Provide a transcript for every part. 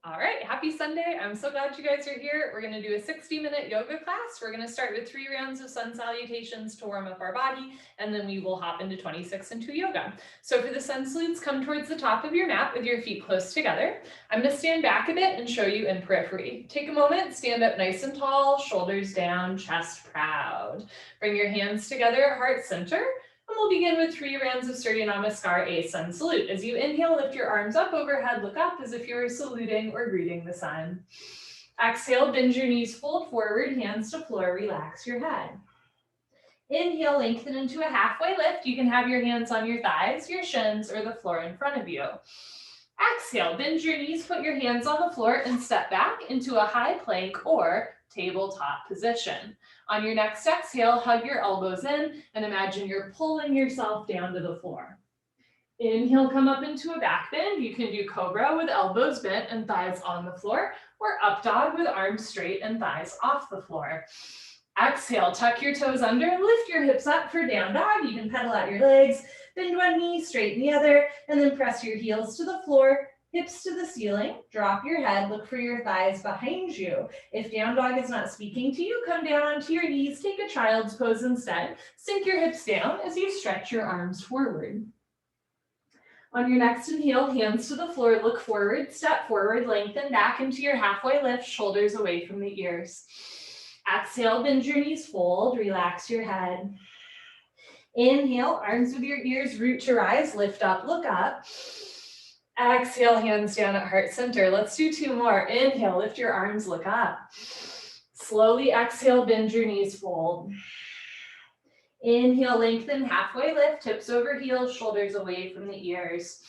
All right, happy Sunday. I'm so glad you guys are here. We're going to do a 60-minute yoga class. We're going to start with 3 rounds of sun salutations to warm up our body, and then we will hop into 26 into yoga. So for the sun salutes, come towards the top of your mat with your feet close together. I'm going to stand back a bit and show you in periphery. Take a moment, stand up nice and tall, shoulders down, chest proud. Bring your hands together at heart center. And we'll begin with 3 rounds of Surya Namaskar, a sun salute. As you inhale, lift your arms up overhead, look up as if you were saluting or greeting the sun. Exhale, bend your knees, fold forward, hands to floor, relax your head. Inhale, lengthen into a halfway lift. You can have your hands on your thighs, your shins, or the floor in front of you. Exhale, bend your knees, put your hands on the floor, and step back into a high plank or tabletop position. On your next exhale, hug your elbows in and imagine you're pulling yourself down to the floor. Inhale, come up into a back bend. You can do Cobra with elbows bent and thighs on the floor, or Up Dog with arms straight and thighs off the floor. Exhale, tuck your toes under, lift your hips up for Down Dog. You can pedal out your legs, bend one knee, straighten the other, and then press your heels to the floor, hips to the ceiling, drop your head, look for your thighs behind you. If Down Dog is not speaking to you, come down onto your knees, take a child's pose instead. Sink your hips down as you stretch your arms forward. On your next inhale, hands to the floor, look forward, step forward, lengthen back into your halfway lift, shoulders away from the ears. Exhale, bend your knees, fold, relax your head. Inhale, arms with your ears, root to rise, lift up, look up. Exhale, hands down at heart center. Let's do 2 more. Inhale, lift your arms, look up. Slowly exhale, bend your knees, fold. Inhale, lengthen, halfway lift, hips over heels, shoulders away from the ears.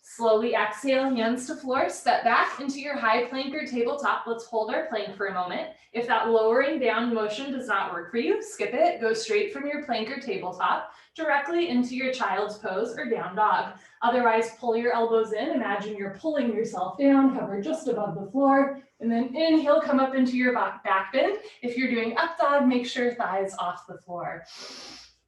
Slowly exhale, hands to floor, step back into your high plank or tabletop. Let's hold our plank for a moment. If that lowering down motion does not work for you, skip it. Go straight from your plank or tabletop directly into your child's pose or Down Dog. Otherwise, pull your elbows in. Imagine you're pulling yourself down, hover just above the floor, and then inhale, come up into your back bend. If you're doing Up Dog, make sure thighs off the floor.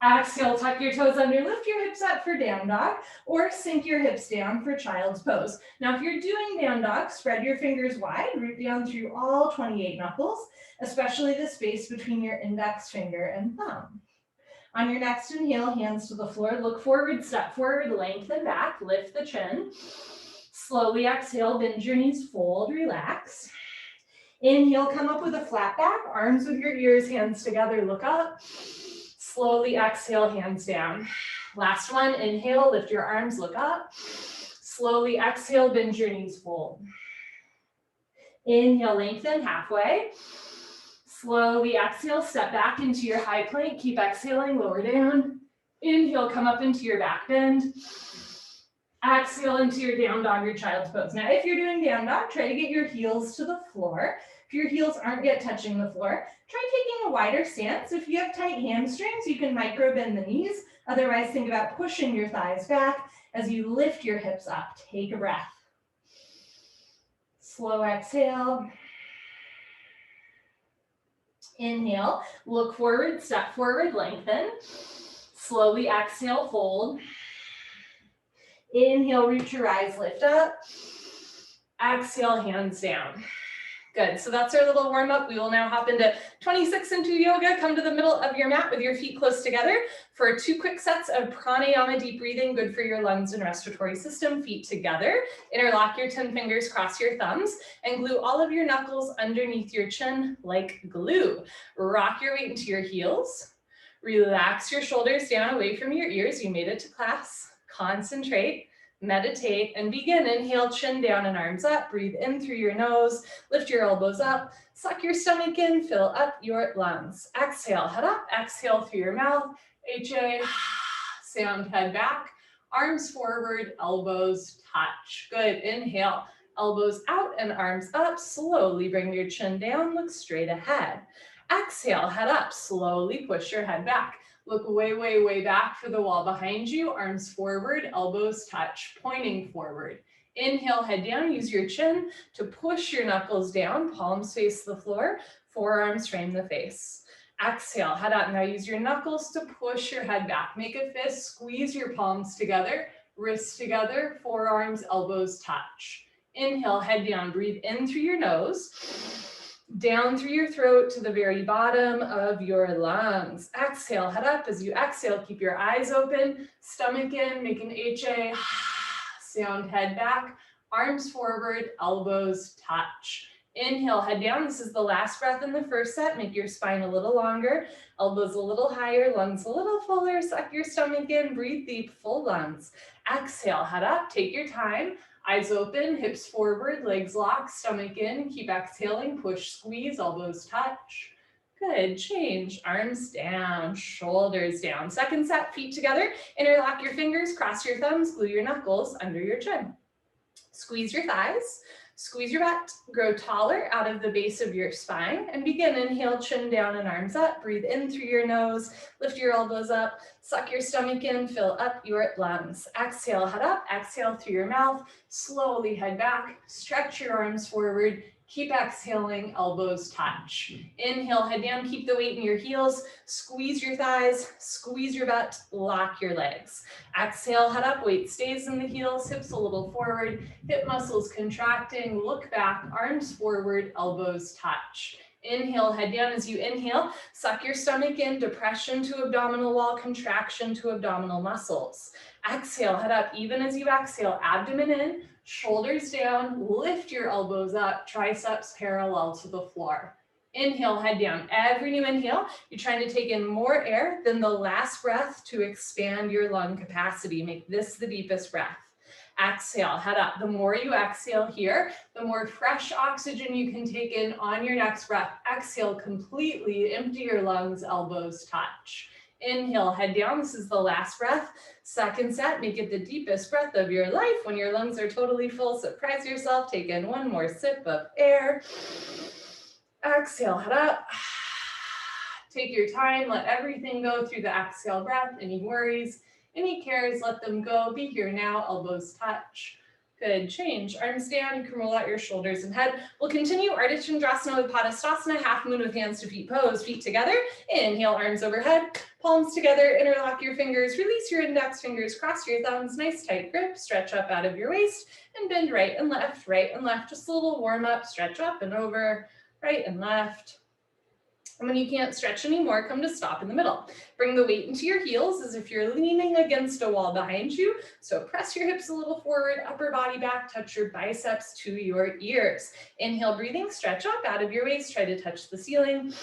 Exhale, tuck your toes under, lift your hips up for Down Dog, or sink your hips down for Child's Pose. Now, if you're doing Down Dog, spread your fingers wide, root down through all 28 knuckles, especially the space between your index finger and thumb. On your next inhale, hands to the floor, look forward, step forward, lengthen back, lift the chin. Slowly exhale, bend your knees, fold, relax. Inhale, come up with a flat back, arms with your ears, hands together, look up. Slowly exhale, hands down. Last one, inhale, lift your arms, look up. Slowly exhale, bend your knees, fold. Inhale, lengthen, halfway. Slowly exhale, step back into your high plank. Keep exhaling, lower down. Inhale, come up into your back bend. Exhale into your Down Dog, your Child's Pose. Now, if you're doing Down Dog, try to get your heels to the floor. If your heels aren't yet touching the floor, try taking a wider stance. If you have tight hamstrings, you can micro bend the knees. Otherwise, think about pushing your thighs back as you lift your hips up. Take a breath. Slow exhale. Inhale, look forward, step forward, lengthen. Slowly exhale, fold. Inhale, root to rise, lift up. Exhale, hands down. Good, so that's our little warm up. We will now hop into 26 into yoga. Come to the middle of your mat with your feet close together for 2 quick sets of pranayama, deep breathing, good for your lungs and respiratory system. Feet together, interlock your 10 fingers, cross your thumbs, and glue all of your knuckles underneath your chin like glue. Rock your weight into your heels. Relax your shoulders down away from your ears. You made it to class. Concentrate. Meditate and begin. Inhale, chin down and arms up. Breathe in through your nose. Lift your elbows up. Suck your stomach in. Fill up your lungs. Exhale, head up. Exhale through your mouth. HA, sound, head back. Arms forward, elbows touch. Good. Inhale, elbows out and arms up. Slowly bring your chin down. Look straight ahead. Exhale, head up. Slowly push your head back. Look way, way, way back for the wall behind you. Arms forward, elbows touch, pointing forward. Inhale, head down. Use your chin to push your knuckles down. Palms face the floor. Forearms frame the face. Exhale, head up. Now use your knuckles to push your head back. Make a fist. Squeeze your palms together. Wrists together. Forearms, elbows touch. Inhale, head down, breathe in through your nose, down through your throat to the very bottom of your lungs. Exhale, head up. As you exhale, keep your eyes open, stomach in, make an HA sound, head back, arms forward, elbows touch. Inhale, head down. This is the last breath in the first set. Make your spine a little longer, elbows a little higher, lungs a little fuller. Suck your stomach in, breathe deep, full lungs. Exhale, head up, take your time. Eyes open, hips forward, legs locked, stomach in. Keep exhaling, push, squeeze, elbows touch. Good, change, arms down, shoulders down. Second set, feet together. Interlock your fingers, cross your thumbs, glue your knuckles under your chin. Squeeze your thighs, squeeze your butt, grow taller out of the base of your spine, and begin. Inhale, chin down and arms up. Breathe in through your nose, lift your elbows up, suck your stomach in, fill up your lungs. Exhale, head up, exhale through your mouth, slowly head back, stretch your arms forward, keep exhaling, elbows touch. Inhale, head down, keep the weight in your heels, squeeze your thighs, squeeze your butt, lock your legs. Exhale, head up, weight stays in the heels, hips a little forward, hip muscles contracting, look back, arms forward, elbows touch. Inhale, head down. As you inhale, suck your stomach in, depression to abdominal wall, contraction to abdominal muscles. Exhale, head up. Even as you exhale, abdomen in, shoulders down, lift your elbows up, triceps parallel to the floor. Inhale, head down. Every new inhale, you're trying to take in more air than the last breath to expand your lung capacity. Make this the deepest breath. Exhale, head up. The more you exhale here, the more fresh oxygen you can take in on your next breath. Exhale completely, empty your lungs, elbows touch. Inhale, head down. This is the last breath. Second set, make it the deepest breath of your life. When your lungs are totally full, surprise yourself. Take in one more sip of air. Exhale, head up. Take your time. Let everything go through the exhale breath. Any worries, any cares, let them go. Be here now, elbows touch. Good, change. Arms down, you can roll out your shoulders and head. We'll continue Artichomosta with Patastasana, half moon with hands to feet pose, feet together. Inhale, arms overhead, palms together, interlock your fingers, release your index fingers, cross your thumbs, nice tight grip, stretch up out of your waist, and bend right and left, just a little warm up, stretch up and over, right and left. And when you can't stretch anymore, come to stop in the middle. Bring the weight into your heels as if you're leaning against a wall behind you. So press your hips a little forward, upper body back, touch your biceps to your ears. Inhale, breathing, stretch up out of your waist, try to touch the ceiling.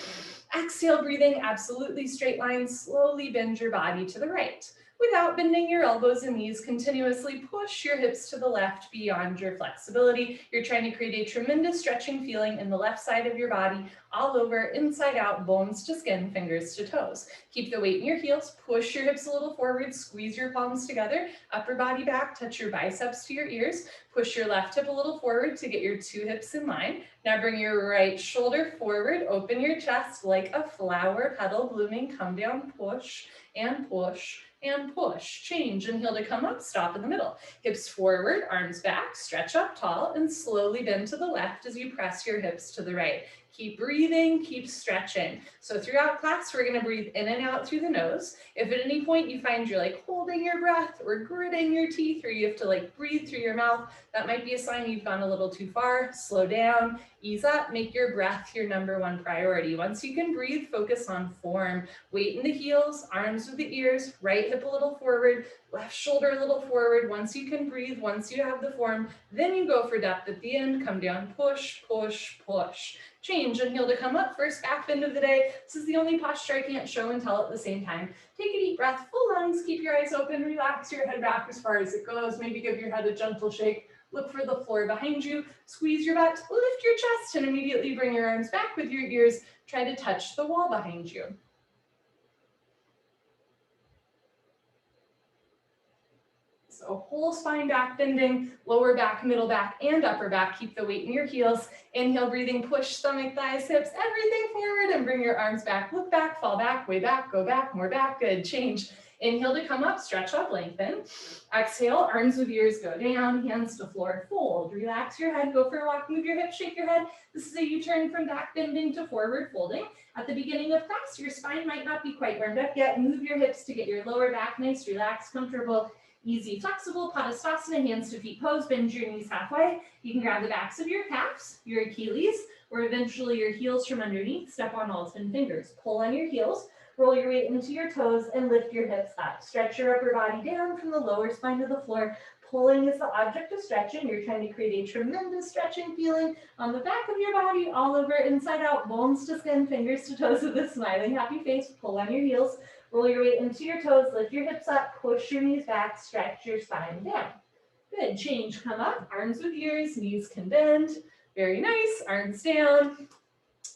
Exhale, breathing, absolutely straight line, slowly bend your body to the right. Without bending your elbows and knees, continuously push your hips to the left beyond your flexibility. You're trying to create a tremendous stretching feeling in the left side of your body, all over, inside out, bones to skin, fingers to toes. Keep the weight in your heels, push your hips a little forward, squeeze your palms together, upper body back, touch your biceps to your ears, push your left hip a little forward to get your two hips in line. Now bring your right shoulder forward, open your chest like a flower petal blooming, come down, push and push and push. Change, inhale to come up, stop in the middle. Hips forward, arms back, stretch up tall, and slowly bend to the left as you press your hips to the right. Keep breathing, keep stretching. So throughout class, we're gonna breathe in and out through the nose. If at any point you find you're like holding your breath or gritting your teeth, or you have to like breathe through your mouth, that might be a sign you've gone a little too far. Slow down, ease up, make your breath your number one priority. Once you can breathe, focus on form. Weight in the heels, arms with the ears, right hip a little forward, left shoulder a little forward. Once you can breathe, once you have the form, then you go for depth at the end. Come down, push, push, push. Change, inhale to come up, first back bend of the day. This is the only posture I can't show and tell at the same time. Take a deep breath, full lungs, keep your eyes open, relax your head back as far as it goes. Maybe give your head a gentle shake. Look for the floor behind you, squeeze your butt, lift your chest, and immediately bring your arms back with your ears. Try to touch the wall behind you. So whole spine back bending, lower back, middle back, and upper back. Keep the weight in your heels. Inhale, breathing, push stomach, thighs, hips, everything forward, and bring your arms back. Look back, fall back, way back, go back, more back. Good, change. Inhale to come up, stretch up, lengthen. Exhale, arms with ears go down, hands to floor, fold. Relax your head, go for a walk, move your hips, shake your head. This is a U-turn from back bending to forward folding. At the beginning of class, your spine might not be quite warmed up yet. Move your hips to get your lower back nice, relaxed, comfortable. Easy, flexible, Patastasana, hands to feet pose, bend your knees halfway. You can grab the backs of your calves, your Achilles, or eventually your heels from underneath. Step on all 10 fingers. Pull on your heels, roll your weight into your toes, and lift your hips up. Stretch your upper body down from the lower spine to the floor. Pulling is the object of stretching. You're trying to create a tremendous stretching feeling on the back of your body, all over, inside out, bones to skin, fingers to toes with a smiling, happy face. Pull on your heels, roll your weight into your toes, lift your hips up, push your knees back, stretch your spine down. Good, change, come up, arms with ears, knees can bend. Very nice, arms down.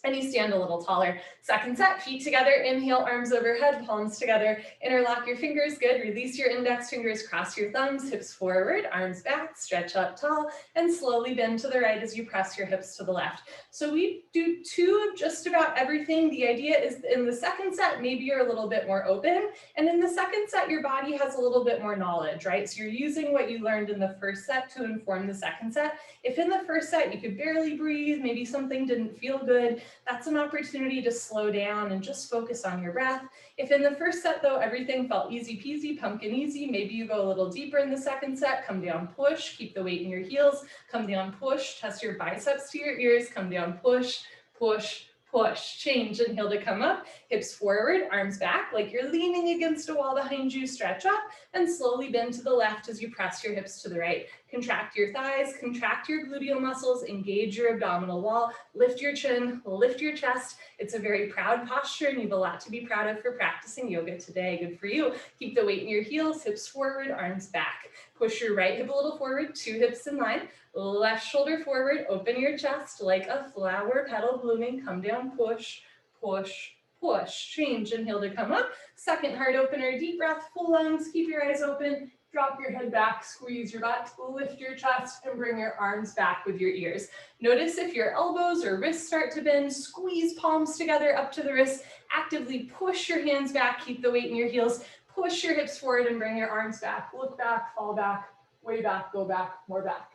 And you stand a little taller. Second set, feet together, inhale, arms overhead, palms together, interlock your fingers, good. Release your index fingers, cross your thumbs, hips forward, arms back, stretch up tall, and slowly bend to the right as you press your hips to the left. So we do two of just about everything. The idea is in the second set, maybe you're a little bit more open, and in the second set, your body has a little bit more knowledge, right? So you're using what you learned in the first set to inform the second set. If in the first set you could barely breathe, maybe something didn't feel good, that's an opportunity to slow down and just focus on your breath. If in the first set though, everything felt easy peasy, pumpkin easy, maybe you go a little deeper in the second set, come down, push, keep the weight in your heels, come down, push, test your biceps to your ears, come down, push, push, push, change, inhale to come up, hips forward, arms back, like you're leaning against a wall behind you, stretch up, and slowly bend to the left as you press your hips to the right. Contract your thighs, contract your gluteal muscles, engage your abdominal wall, lift your chin, lift your chest. It's a very proud posture and you have a lot to be proud of for practicing yoga today. Good for you. Keep the weight in your heels, hips forward, arms back. Push your right hip a little forward, two hips in line, left shoulder forward, open your chest like a flower petal blooming, come down, push, push, push. Change, inhale to come up. Second heart opener, deep breath, full lungs, keep your eyes open. Drop your head back, squeeze your butt, lift your chest, and bring your arms back with your ears. Notice if your elbows or wrists start to bend, squeeze palms together up to the wrists, actively push your hands back, keep the weight in your heels, push your hips forward and bring your arms back. Look back, fall back, way back, go back, more back.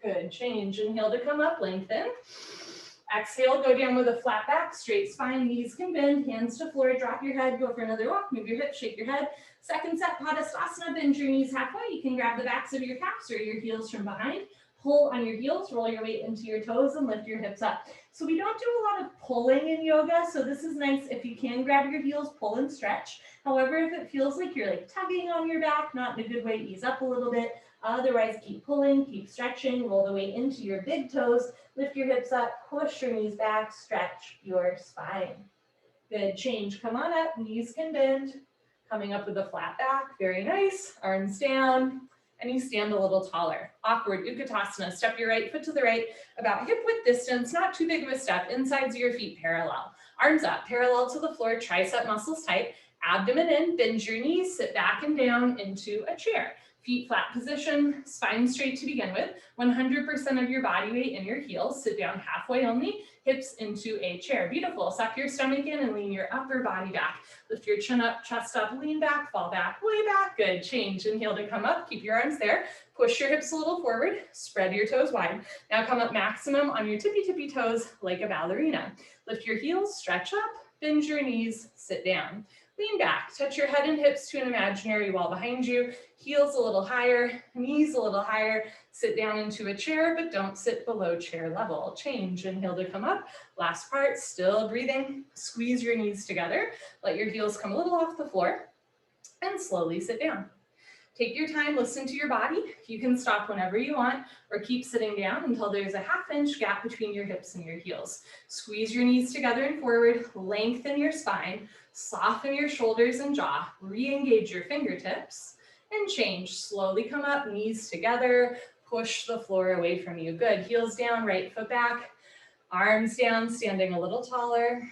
Good, change, inhale to come up, lengthen. Exhale, go down with a flat back, straight spine, knees can bend, hands to floor, drop your head, go for another walk, move your hips, shake your head. Second set, Padastasana, bend your knees halfway. You can grab the backs of your calves or your heels from behind. Pull on your heels, roll your weight into your toes and lift your hips up. So we don't do a lot of pulling in yoga, so this is nice if you can grab your heels, pull and stretch. However, if it feels like you're like tugging on your back, not in a good way, ease up a little bit. Otherwise, keep pulling, keep stretching, roll the weight into your big toes, lift your hips up, push your knees back, stretch your spine. Good, change, come on up, knees can bend. Coming up with a flat back, very nice, arms down, and you stand a little taller. Awkward, Ukatasana, step your right foot to the right, about hip width distance, not too big of a step, insides of your feet parallel. Arms up, parallel to the floor, tricep muscles tight, abdomen in, bend your knees, sit back and down into a chair. Feet flat position, spine straight to begin with, 100% of your body weight in your heels, sit down halfway only, hips into a chair. Beautiful, suck your stomach in and lean your upper body back. Lift your chin up, chest up, lean back, fall back, way back, good. Change, inhale to come up, keep your arms there, push your hips a little forward, spread your toes wide. Now come up maximum on your tippy toes like a ballerina. Lift your heels, stretch up, bend your knees, sit down. Lean back, touch your head and hips to an imaginary wall behind you, heels a little higher, knees a little higher, sit down into a chair, but don't sit below chair level. Change, inhale to come up. Last part, still breathing, squeeze your knees together, let your heels come a little off the floor, and slowly sit down. Take your time, listen to your body. You can stop whenever you want or keep sitting down until there's a half-inch gap between your hips and your heels. Squeeze your knees together and forward, lengthen your spine, soften your shoulders and jaw, re-engage your fingertips, and change. Slowly come up, knees together, push the floor away from you. Good, heels down, right foot back, arms down, standing a little taller.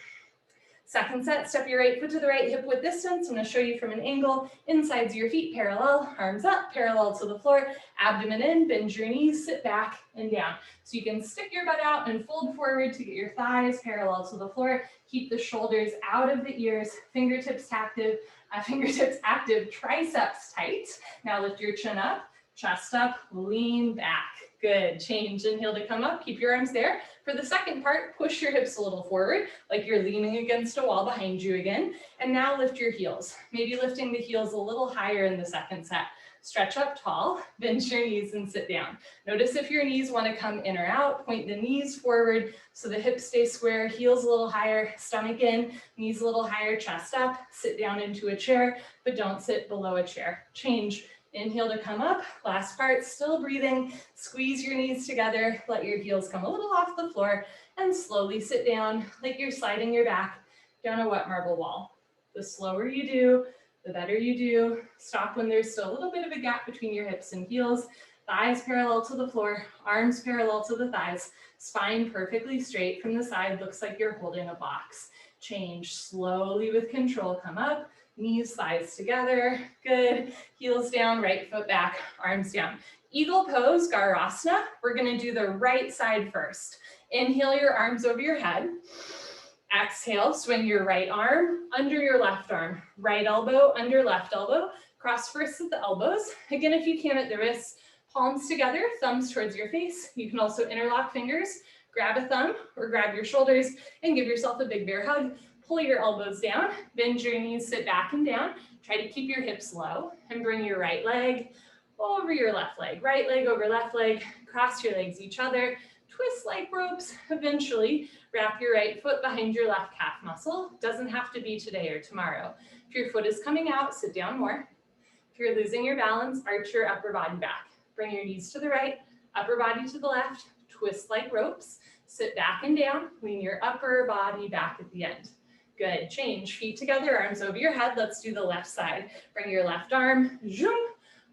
Second set, step your right foot to the right, hip width distance. I'm going to show you from an angle. Insides of your feet parallel, arms up, parallel to the floor, abdomen in, bend your knees, sit back and down. So you can stick your butt out and fold forward to get your thighs parallel to the floor. Keep the shoulders out of the ears, fingertips active, triceps tight. Now lift your chin up, chest up, lean back. Good, change, inhale to come up, keep your arms there. For the second part, push your hips a little forward, like you're leaning against a wall behind you again. And now lift your heels, maybe lifting the heels a little higher in the second set. Stretch up tall, bend your knees and sit down. Notice if your knees want to come in or out, point the knees forward so the hips stay square, heels a little higher, stomach in, knees a little higher, chest up, sit down into a chair, but don't sit below a chair. Change. Inhale to come up, last part, still breathing, squeeze your knees together, let your heels come a little off the floor, and slowly sit down like you're sliding your back down a wet marble wall. The slower you do, the better you do. Stop when there's still a little bit of a gap between your hips and heels, thighs parallel to the floor, arms parallel to the thighs, spine perfectly straight from the side, looks like you're holding a box. Change slowly with control, come up, knees, thighs together, good. Heels down, right foot back, arms down. Eagle pose, Garasana. We're gonna do the right side first. Inhale your arms over your head. Exhale, swing your right arm under your left arm. Right elbow under left elbow. Cross first at the elbows. Again, if you can at the wrists, palms together, thumbs towards your face. You can also interlock fingers, grab a thumb or grab your shoulders and give yourself a big bear hug. Pull your elbows down, bend your knees, sit back and down. Try to keep your hips low and bring your right leg over your left leg. Right leg over left leg, cross your legs each other, twist like ropes. Eventually, wrap your right foot behind your left calf muscle. Doesn't have to be today or tomorrow. If your foot is coming out, sit down more. If you're losing your balance, arch your upper body back. Bring your knees to the right, upper body to the left, twist like ropes. Sit back and down, lean your upper body back at the end. Good, change, feet together, arms over your head. Let's do the left side. Bring your left arm, zoom,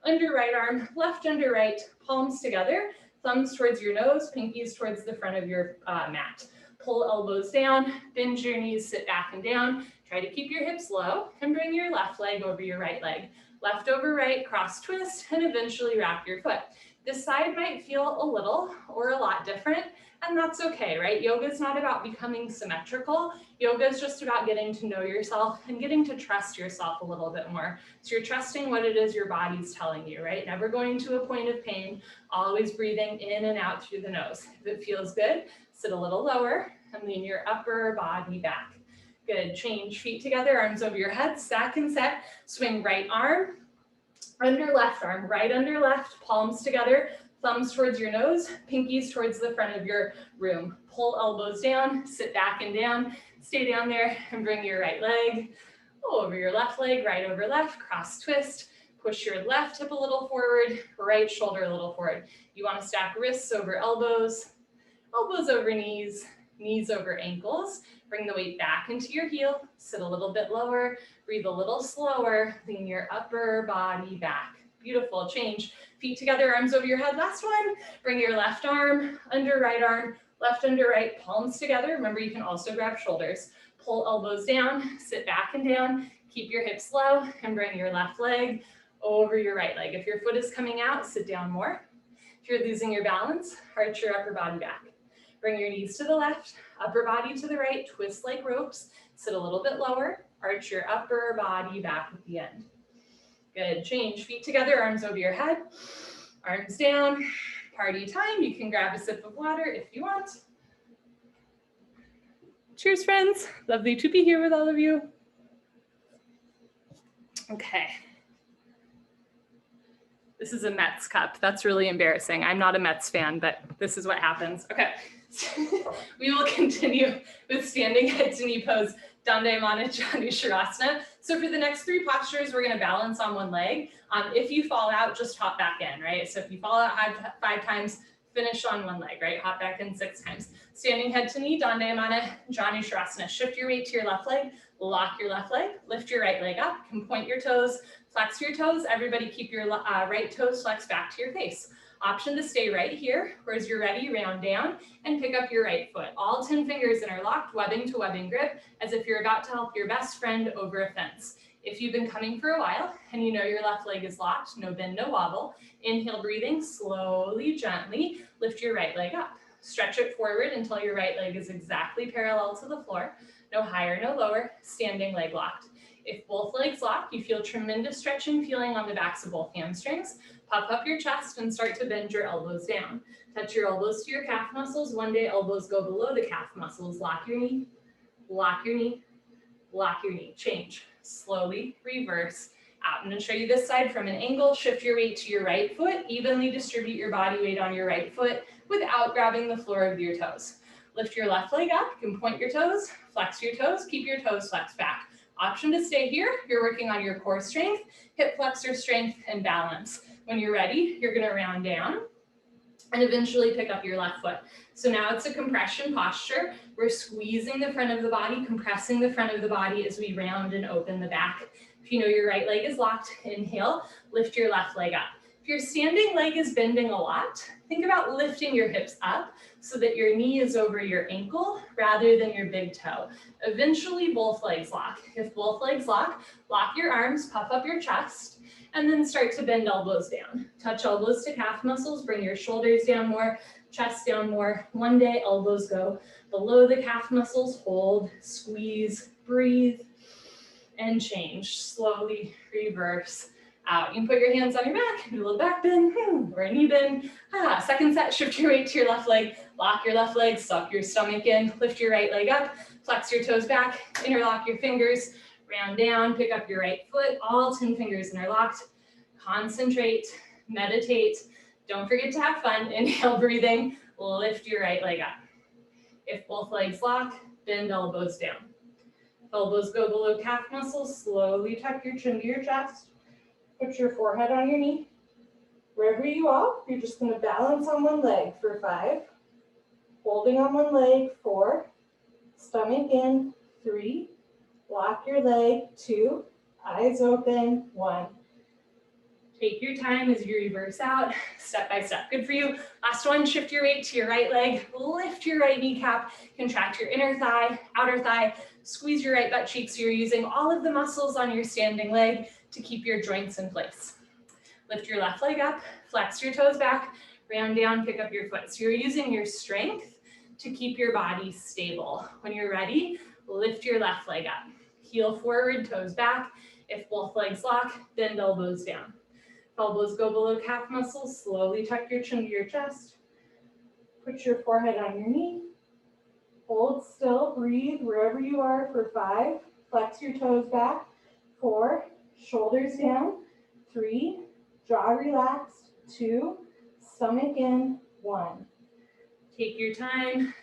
under right arm, left under right, palms together, thumbs towards your nose, pinkies towards the front of your mat. Pull elbows down, bend your knees, sit back and down. Try to keep your hips low and bring your left leg over your right leg. Left over right, cross twist, and eventually wrap your foot. This side might feel a little or a lot different, and that's okay, right? Yoga is not about becoming symmetrical. Yoga is just about getting to know yourself and getting to trust yourself a little bit more. So you're trusting what it is your body's telling you, right? Never going to a point of pain, always breathing in and out through the nose. If it feels good, sit a little lower and lean your upper body back. Good, change, feet together, arms over your head, stack and set, swing right arm, under left arm, right under left, palms together, thumbs towards your nose, pinkies towards the front of your room. Pull elbows down, sit back and down, stay down there and bring your right leg over your left leg, right over left, cross twist, push your left hip a little forward, right shoulder a little forward. You want to stack wrists over elbows, elbows over knees, knees over ankles. Bring the weight back into your heel, sit a little bit lower, breathe a little slower, lean your upper body back. Beautiful, change. Feet together, arms over your head. Last one. Bring your left arm under right arm, left under right, palms together. Remember, you can also grab shoulders. Pull elbows down, sit back and down, keep your hips low, and bring your left leg over your right leg. If your foot is coming out, sit down more. If you're losing your balance, arch your upper body back. Bring your knees to the left, upper body to the right, twist like ropes, sit a little bit lower, arch your upper body back at the end. Good, change, feet together, arms over your head, arms down, party time. You can grab a sip of water if you want. Cheers, friends. Lovely to be here with all of you. Okay. This is a Mets cup. That's really embarrassing. I'm not a Mets fan, but this is what happens. Okay. We will continue with standing head to knee pose, Dandayamana Janusharasana. So for the next three postures, we're going to balance on one leg. If you fall out, just hop back in, right? So if you fall out five times, finish on one leg, right? Hop back in 6 times. Standing head to knee, Dandayamana Janusharasana. Shift your weight to your left leg, lock your left leg, lift your right leg up, you can point your toes, flex your toes. Everybody keep your right toes flexed back to your face. Option to stay right here, or as you're ready, round down and pick up your right foot. All 10 fingers interlocked, webbing to webbing grip, as if you're about to help your best friend over a fence. If you've been coming for a while and you know your left leg is locked, no bend, no wobble, inhale, breathing, slowly, gently, lift your right leg up. Stretch it forward until your right leg is exactly parallel to the floor, no higher, no lower, standing leg locked. If both legs lock, you feel tremendous stretch and feeling on the backs of both hamstrings. Puff up your chest and start to bend your elbows down. Touch your elbows to your calf muscles. One day, elbows go below the calf muscles. Lock your knee, lock your knee, lock your knee. Change. Slowly reverse out. I'm going to show you this side from an angle. Shift your weight to your right foot. Evenly distribute your body weight on your right foot without grabbing the floor of your toes. Lift your left leg up. You can point your toes, flex your toes, keep your toes flexed back. Option to stay here. You're working on your core strength, hip flexor strength, and balance. When you're ready, you're going to round down and eventually pick up your left foot. So now it's a compression posture. We're squeezing the front of the body, compressing the front of the body as we round and open the back. If you know your right leg is locked, inhale, lift your left leg up. If your standing leg is bending a lot, think about lifting your hips up so that your knee is over your ankle rather than your big toe. Eventually, both legs lock. If both legs lock your arms, puff up your chest, and then start to bend elbows down. Touch elbows to calf muscles, bring your shoulders down more, chest down more. One day, elbows go below the calf muscles. Hold, squeeze, breathe, and change. Slowly reverse out. You can put your hands on your back, do a little back bend, or a knee bend. Second set, shift your weight to your left leg, lock your left leg, suck your stomach in, lift your right leg up, flex your toes back, interlock your fingers, round down, pick up your right foot, all 10 fingers interlocked. Concentrate, meditate. Don't forget to have fun. Inhale, breathing, lift your right leg up. If both legs lock, bend elbows down. If elbows go below calf muscles, slowly tuck your chin to your chest. Put your forehead on your knee. Wherever you are, you're just going to balance on one leg for 5. Holding on one leg, 4. Stomach in, 3. Lock your leg, 2. Eyes open, 1. Take your time as you reverse out, step by step. Good for you. Last one, shift your weight to your right leg, lift your right kneecap, contract your inner thigh, outer thigh, squeeze your right butt cheek so you're using all of the muscles on your standing leg to keep your joints in place. Lift your left leg up, flex your toes back, round down, pick up your foot. So you're using your strength to keep your body stable. When you're ready, lift your left leg up. Heel forward, toes back. If both legs lock, bend elbows down. If elbows go below calf muscles, slowly tuck your chin to your chest. Put your forehead on your knee. Hold still, breathe wherever you are for 5. Flex your toes back. 4, shoulders down. 3, jaw relaxed. 2, stomach in. 1. Take your time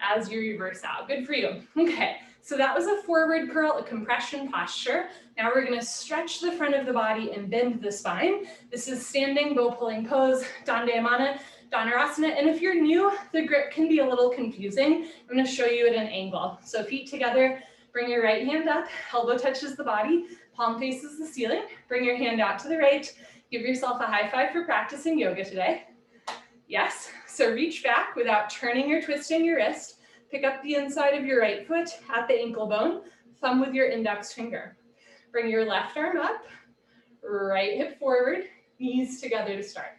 as you reverse out. Good for you. Okay, so that was a forward curl, a compression posture. Now we're going to stretch the front of the body and bend the spine. This is standing bow pulling pose, Dandayamana, Dhanurasana. And if you're new, the grip can be a little confusing. I'm going to show you at an angle. So feet together, bring your right hand up, elbow touches the body, palm faces the ceiling. Bring your hand out to the right. Give yourself a high five for practicing yoga today. Yes, so reach back without turning or twisting your wrist. Pick up the inside of your right foot at the ankle bone, thumb with your index finger. Bring your left arm up, right hip forward, knees together to start.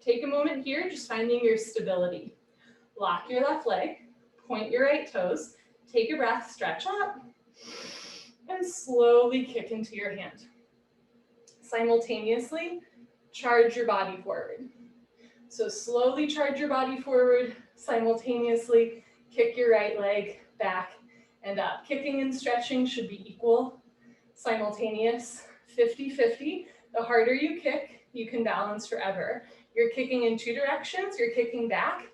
Take a moment here, just finding your stability. Lock your left leg, point your right toes, take a breath, stretch up, and slowly kick into your hand. Simultaneously, charge your body forward. So slowly charge your body forward, simultaneously kick your right leg back and up. Kicking and stretching should be equal, simultaneous, 50-50. The harder you kick, you can balance forever. You're kicking in 2 directions, you're kicking back,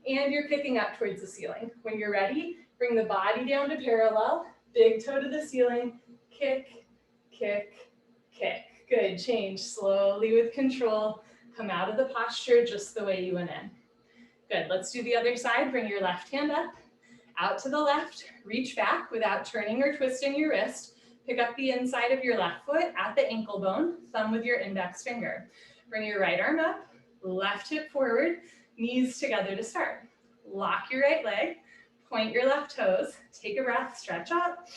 and you're kicking up towards the ceiling. When you're ready, bring the body down to parallel, big toe to the ceiling, kick, kick, kick. Good, change slowly with control. Come out of the posture just the way you went in. Good, let's do the other side. Bring your left hand up, out to the left, reach back without turning or twisting your wrist. Pick up the inside of your left foot at the ankle bone, thumb with your index finger. Bring your right arm up, left hip forward, knees together to start. Lock your right leg, point your left toes, take a breath, stretch up,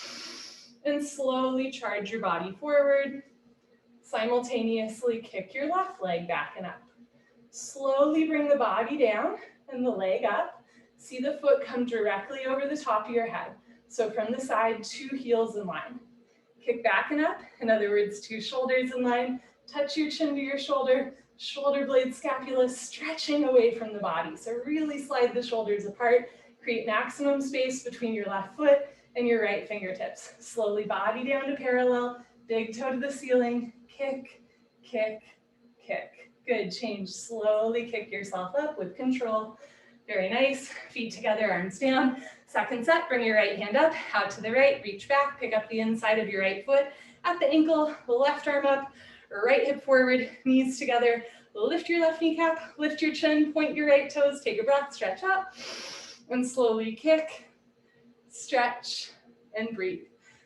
and slowly charge your body forward. Simultaneously kick your left leg back and up. Slowly bring the body down and the leg up. See the foot come directly over the top of your head. So from the side, 2 heels in line. Kick back and up. In other words, 2 shoulders in line. Touch your chin to your shoulder. Shoulder blade scapula stretching away from the body. So really slide the shoulders apart, create maximum space between your left foot and your right fingertips. Slowly body down to parallel, big toe to the ceiling, kick, kick, kick. Good, change, slowly kick yourself up with control. Very nice, feet together, arms down. Second set, bring your right hand up, out to the right, reach back, pick up the inside of your right foot at the ankle, left arm up, right hip forward, knees together, lift your left kneecap, lift your chin, point your right toes, take a breath, stretch up, and slowly kick, stretch, and breathe.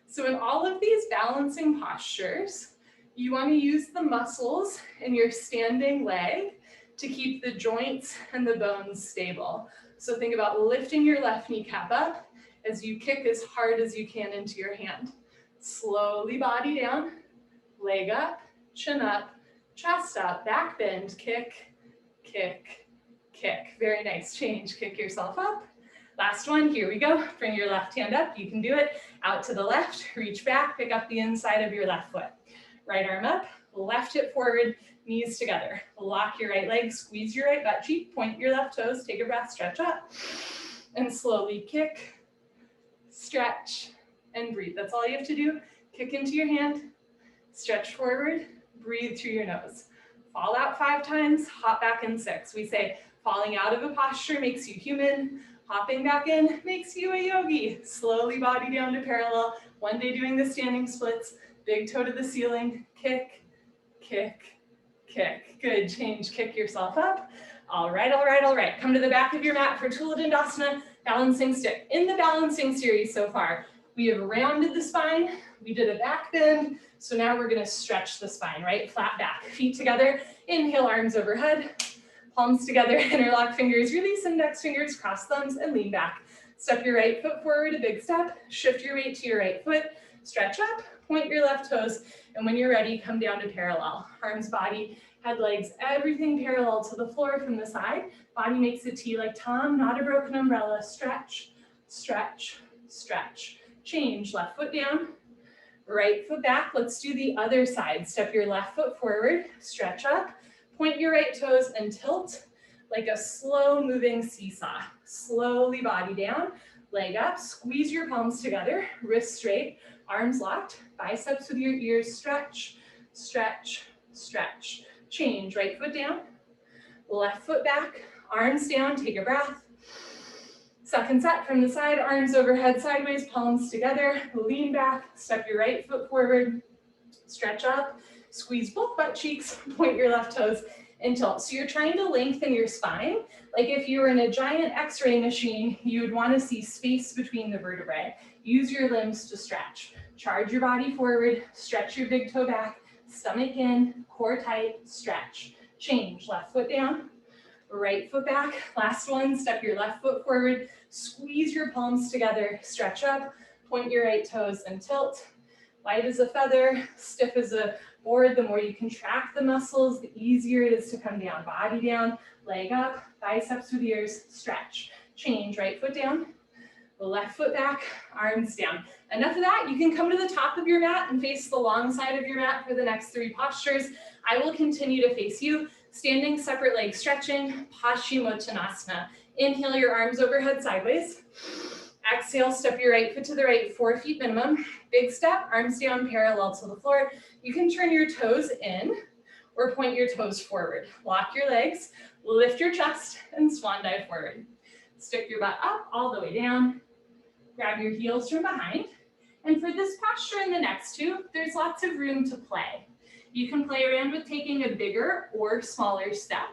So in all of these balancing postures, you want to use the muscles in your standing leg to keep the joints and the bones stable. So think about lifting your left kneecap up as you kick as hard as you can into your hand. Slowly body down, leg up, chin up, chest up, back bend, kick, kick, kick. Very nice, change, kick yourself up. Last one, here we go. Bring your left hand up, you can do it. Out to the left, reach back, pick up the inside of your left foot. Right arm up, left hip forward, knees together. Lock your right leg, squeeze your right butt cheek, point your left toes, take a breath, stretch up, and slowly kick, stretch, and breathe. That's all you have to do. Kick into your hand, stretch forward, breathe through your nose. Fall out 5 times, hop back in 6. We say falling out of a posture makes you human, hopping back in makes you a yogi. Slowly body down to parallel. One day doing the standing splits, big toe to the ceiling, kick, kick, kick. Good, change, kick yourself up. All right, all right, all right. Come to the back of your mat for Tadasana, balancing stick. In the balancing series so far, we have rounded the spine, we did a back bend, so now we're gonna stretch the spine, right? Flat back, feet together, inhale, arms overhead, palms together, interlock fingers, release index fingers, cross thumbs, and lean back. Step your right foot forward, a big step, shift your weight to your right foot, stretch up, point your left toes, and when you're ready, come down to parallel. Arms, body, head, legs, everything parallel to the floor from the side. Body makes a T like Tom, not a broken umbrella. Stretch, stretch, stretch. Change, left foot down, right foot back. Let's do the other side. Step your left foot forward, stretch up, point your right toes and tilt like a slow moving seesaw. Slowly body down, leg up, squeeze your palms together, wrists straight, arms locked, biceps with your ears, stretch, stretch, stretch. Change, right foot down, left foot back, arms down, take a breath. Second set from the side, arms overhead, sideways, palms together, lean back, step your right foot forward, stretch up, squeeze both butt cheeks, point your left toes, and tilt. So you're trying to lengthen your spine. Like if you were in a giant X-ray machine, you would want to see space between the vertebrae. Use your limbs to stretch. Charge your body forward, stretch your big toe back, stomach in, core tight, stretch. Change, left foot down, right foot back. Last one, step your left foot forward, squeeze your palms together, stretch up, point your right toes and tilt. Light as a feather, stiff as a board. The more you contract the muscles, the easier it is to come down. Body down, leg up, biceps with ears, stretch. Change, right foot down, left foot back, arms down. Enough of that. You can come to the top of your mat and face the long side of your mat for the next 3 postures. I will continue to face you. Standing, separate leg stretching, Patastasana. Inhale your arms overhead sideways. Exhale, step your right foot to the right, 4 feet minimum. Big step, arms down parallel to the floor. You can turn your toes in or point your toes forward. Lock your legs, lift your chest, and swan dive forward. Stick your butt up all the way down. Grab your heels from behind. And for this posture and the next 2, there's lots of room to play. You can play around with taking a bigger or smaller step,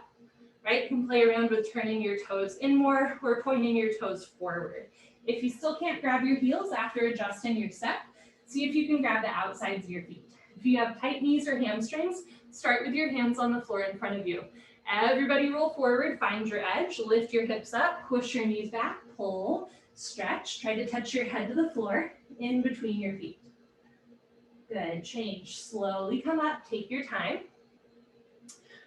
right? You can play around with turning your toes in more or pointing your toes forward. If you still can't grab your heels after adjusting your step, see if you can grab the outsides of your feet. If you have tight knees or hamstrings, start with your hands on the floor in front of you. Everybody roll forward, find your edge, lift your hips up, push your knees back, pull, stretch, try to touch your head to the floor in between your feet. Good, change, slowly come up, take your time.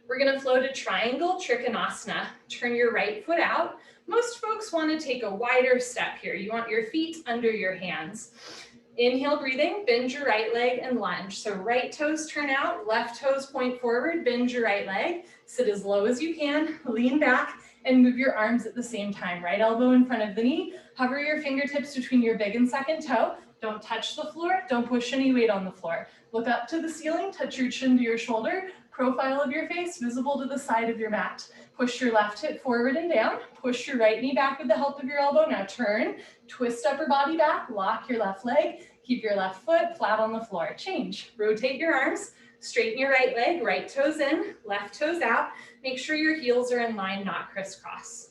We're gonna flow to triangle trikonasana. Turn your right foot out. Most folks wanna take a wider step here. You want your feet under your hands. Inhale, breathing, bend your right leg and lunge. So right toes turn out, left toes point forward, bend your right leg. Sit as low as you can, lean back, and move your arms at the same time. Right elbow in front of the knee. Hover your fingertips between your big and second toe. Don't touch the floor. Don't push any weight on the floor. Look up to the ceiling. Touch your chin to your shoulder. Profile of your face visible to the side of your mat. Push your left hip forward and down. Push your right knee back with the help of your elbow. Now turn. Twist upper body back. Lock your left leg. Keep your left foot flat on the floor. Change. Rotate your arms. Straighten your right leg, right toes in, left toes out. Make sure your heels are in line, not crisscross.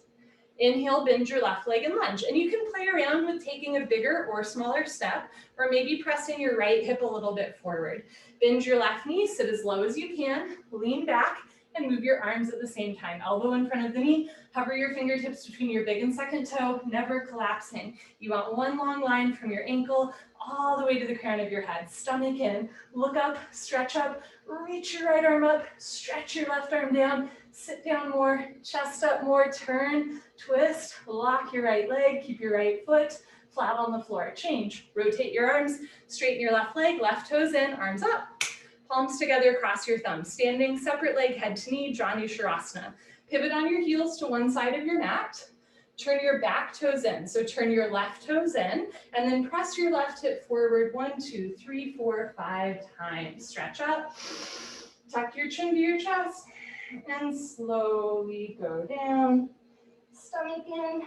Inhale, bend your left leg and lunge. And you can play around with taking a bigger or smaller step, or maybe pressing your right hip a little bit forward. Bend your left knee, sit as low as you can, lean back, and move your arms at the same time. Elbow in front of the knee, hover your fingertips between your big and second toe, never collapsing. You want one long line from your ankle all the way to the crown of your head. Stomach in, look up, stretch up, reach your right arm up, stretch your left arm down, sit down more, chest up more, turn, twist, lock your right leg, keep your right foot flat on the floor. Change, rotate your arms, straighten your left leg, left toes in, arms up. Palms together, cross your thumbs. Standing, separate leg, head to knee, Janu Shavasana. Pivot on your heels to one side of your mat. Turn your back toes in. So turn your left toes in, and then press your left hip forward 1, 2, 3, 4, 5 times. Stretch up. Tuck your chin to your chest, and slowly go down. Stomach in,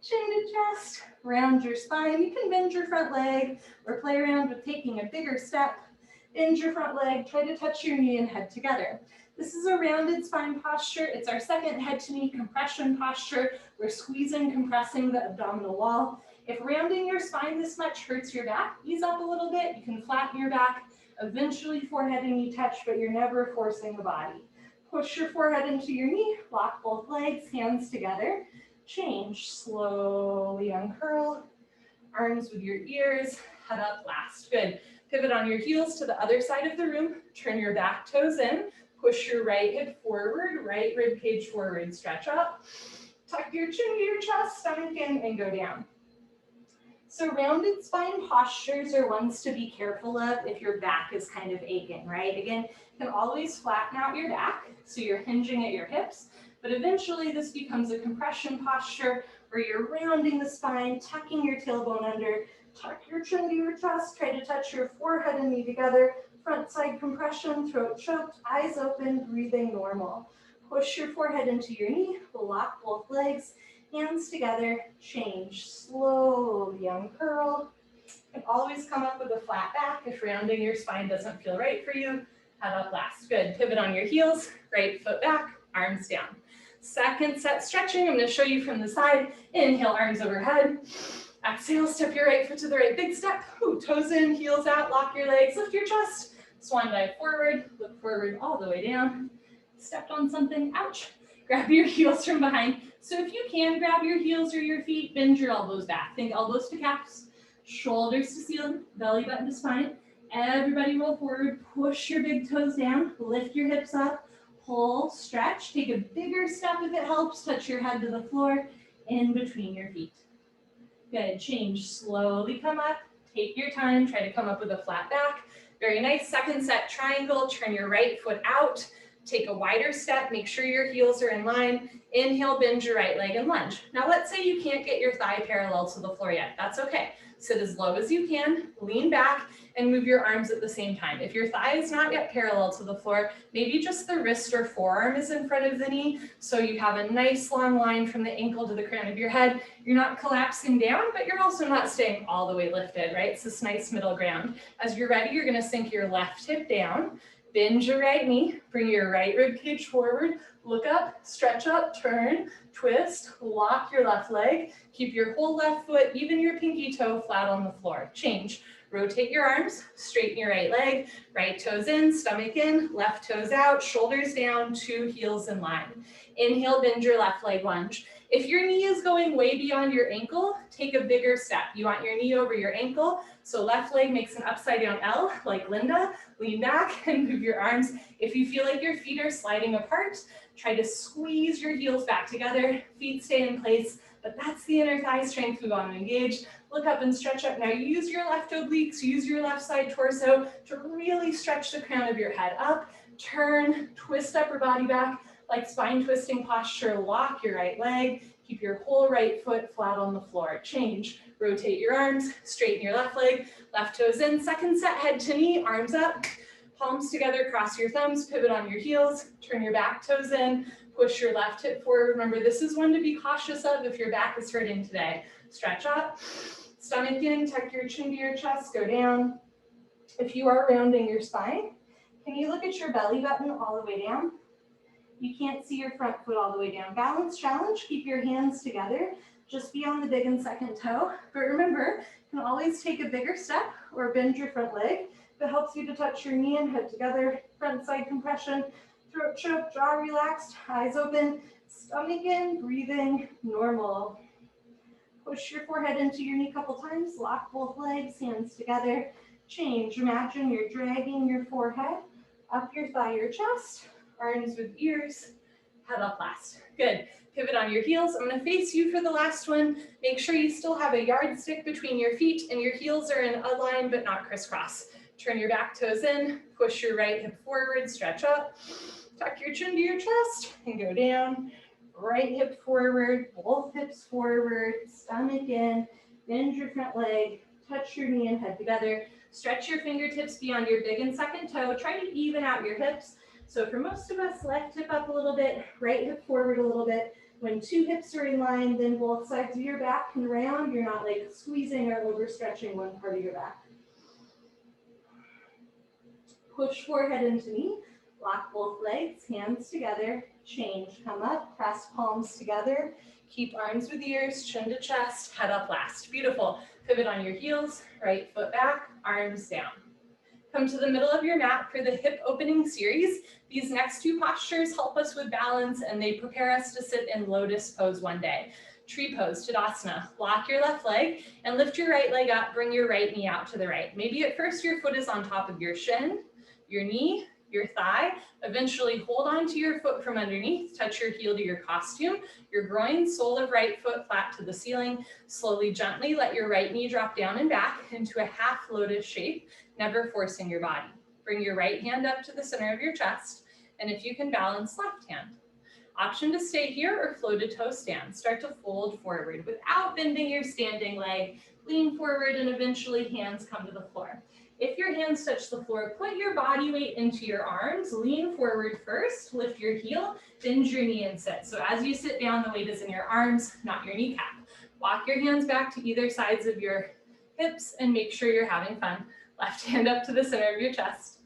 chin to chest. Round your spine. You can bend your front leg or play around with taking a bigger step. Bend your front leg, try to touch your knee and head together. This is a rounded spine posture. It's our second head to knee compression posture. We're squeezing, compressing the abdominal wall. If rounding your spine this much hurts your back, ease up a little bit. You can flatten your back. Eventually forehead and knee touch, but you're never forcing the body. Push your forehead into your knee, lock both legs, hands together. Change, slowly uncurl. Arms with your ears, head up last. Good. Pivot on your heels to the other side of the room. Turn your back toes in. Push your right hip forward, right rib cage forward. Stretch up. Tuck your chin to your chest, stomach in, and go down. So rounded spine postures are ones to be careful of if your back is kind of aching, right? Again, you can always flatten out your back so you're hinging at your hips, but eventually this becomes a compression posture where you're rounding the spine, tucking your tailbone under, tuck your chin to your chest, try to touch your forehead and knee together, front side compression, throat choked, eyes open, breathing normal. Push your forehead into your knee, lock both legs, hands together, change, slowly uncurl. And always come up with a flat back if rounding your spine doesn't feel right for you. Head up last, good. Pivot on your heels, right foot back, arms down. Second set stretching, I'm gonna show you from the side. Inhale, arms overhead. Exhale, step your right foot to the right, big step. Ooh, toes in, heels out, lock your legs, lift your chest. Swan dive forward, look forward all the way down. Stepped on something, ouch. Grab your heels from behind. So if you can grab your heels or your feet, bend your elbows back. Think elbows to calves, shoulders to ceiling, belly button to spine. Everybody roll forward, push your big toes down, lift your hips up, pull, stretch. Take a bigger step if it helps, touch your head to the floor, in between your feet. Good, change, slowly come up, take your time, try to come up with a flat back. Very nice, second set triangle, turn your right foot out, take a wider step, make sure your heels are in line. Inhale, bend your right leg and lunge. Now let's say you can't get your thigh parallel to the floor yet, that's okay. Sit as low as you can, lean back, and move your arms at the same time. If your thigh is not yet parallel to the floor, maybe just the wrist or forearm is in front of the knee, so you have a nice long line from the ankle to the crown of your head. You're not collapsing down, but you're also not staying all the way lifted, right? It's this nice middle ground. As you're ready, you're gonna sink your left hip down, bend your right knee, bring your right rib cage forward, look up, stretch up, turn, twist, lock your left leg, keep your whole left foot, even your pinky toe flat on the floor. Change, rotate your arms, straighten your right leg, right toes in, stomach in, left toes out, shoulders down, two heels in line. Inhale, bend your left leg, lunge. If your knee is going way beyond your ankle, take a bigger step. You want your knee over your ankle, so left leg makes an upside down L, like Linda. Lean back and move your arms. If you feel like your feet are sliding apart, try to squeeze your heels back together, feet stay in place, but that's the inner thigh strength we want to engage. Look up and stretch up. Now use your left obliques, use your left side torso to really stretch the crown of your head up, turn, twist upper body back, Like spine twisting posture, lock your right leg, keep your whole right foot flat on the floor. Change, rotate your arms, straighten your left leg, left toes in. Second set, head to knee, arms up, palms together, cross your thumbs, pivot on your heels, turn your back toes in, push your left hip forward. Remember, this is one to be cautious of if your back is hurting today. Stretch up, stomach in, tuck your chin to your chest, go down. If you are rounding your spine, can you look at your belly button all the way down? You can't see your front foot all the way down. Balance challenge, keep your hands together. Just be on the big and second toe. But remember, you can always take a bigger step or bend your front leg. If it helps you to touch your knee and head together, front side compression, throat choke, jaw relaxed, eyes open, stomach in, breathing normal. Push your forehead into your knee a couple times, lock both legs, hands together. Change, imagine you're dragging your forehead up your thigh, your chest, arms with ears, head up last. Good. Pivot on your heels. I'm going to face you for the last one. Make sure you still have a yardstick between your feet and your heels are in a line but not crisscross. Turn your back toes in, push your right hip forward, stretch up, tuck your chin to your chest and go down. Right hip forward, both hips forward, stomach in, bend your front leg, touch your knee and head together. Stretch your fingertips beyond your big and second toe. Try to even out your hips. So for most of us, left hip up a little bit, right hip forward a little bit. When two hips are in line, then both sides of your back can round. You're not like squeezing or overstretching one part of your back. Push forehead into knee, lock both legs, hands together, change, come up, press palms together, keep arms with ears, chin to chest, head up last. Beautiful. Pivot on your heels, right foot back, arms down. Come to the middle of your mat for the hip opening series. These next two postures help us with balance and they prepare us to sit in lotus pose one day. Tree pose, Tadasana. Lock your left leg and lift your right leg up, bring your right knee out to the right. Maybe at first your foot is on top of your shin, your knee, your thigh. Eventually hold on to your foot from underneath, touch your heel to your costume, your groin, sole of right foot flat to the ceiling. Slowly, gently let your right knee drop down and back into a half lotus shape, never forcing your body. Bring your right hand up to the center of your chest, and if you can balance, left hand. Option to stay here or flow to toe stand. Start to fold forward without bending your standing leg. Lean forward and eventually hands come to the floor. If your hands touch the floor, put your body weight into your arms. Lean forward first, lift your heel, bend your knee and sit. So as you sit down, the weight is in your arms, not your kneecap. Walk your hands back to either sides of your hips and make sure you're having fun. Left hand up to the center of your chest.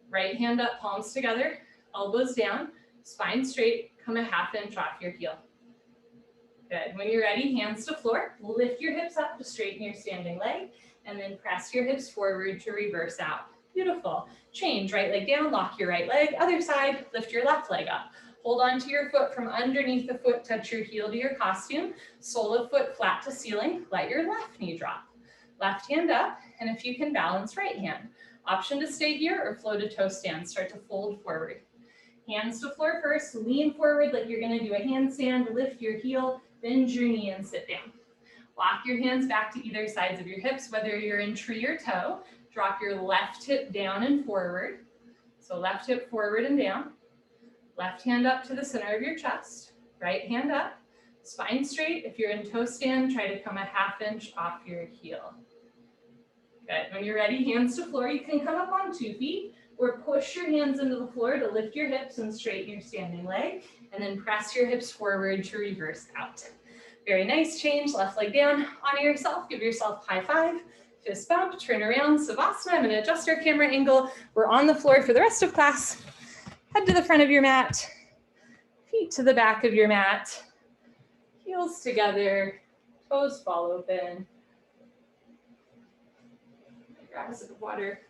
Right hand up, palms together, elbows down, spine straight, come a half inch off your heel. Good. When you're ready, hands to floor. Lift your hips up to straighten your standing leg, and then press your hips forward to reverse out. Beautiful. Change, right leg down, lock your right leg. Other side, lift your left leg up. Hold on to your foot from underneath the foot, touch your heel to your costume. Sole of foot flat to ceiling. Let your left knee drop. Left hand up, and if you can balance, right hand. Option to stay here or flow to toe stand. Start to fold forward. Hands to floor first, lean forward like you're gonna do a handstand, lift your heel, bend your knee and sit down. Walk your hands back to either sides of your hips, whether you're in tree or toe. Drop your left hip down and forward. So left hip forward and down. Left hand up to the center of your chest. Right hand up. Spine straight. If you're in toe stand, try to come a half inch off your heel. Good. When you're ready, hands to floor. You can come up on 2 feet or push your hands into the floor to lift your hips and straighten your standing leg. And then press your hips forward to reverse out. Very nice. Change, left leg down, honor yourself, give yourself high five, fist bump, turn around, Savasana. I'm gonna adjust our camera angle. We're on the floor for the rest of class. Head to the front of your mat, feet to the back of your mat, heels together, toes fall open. Grab a sip of water.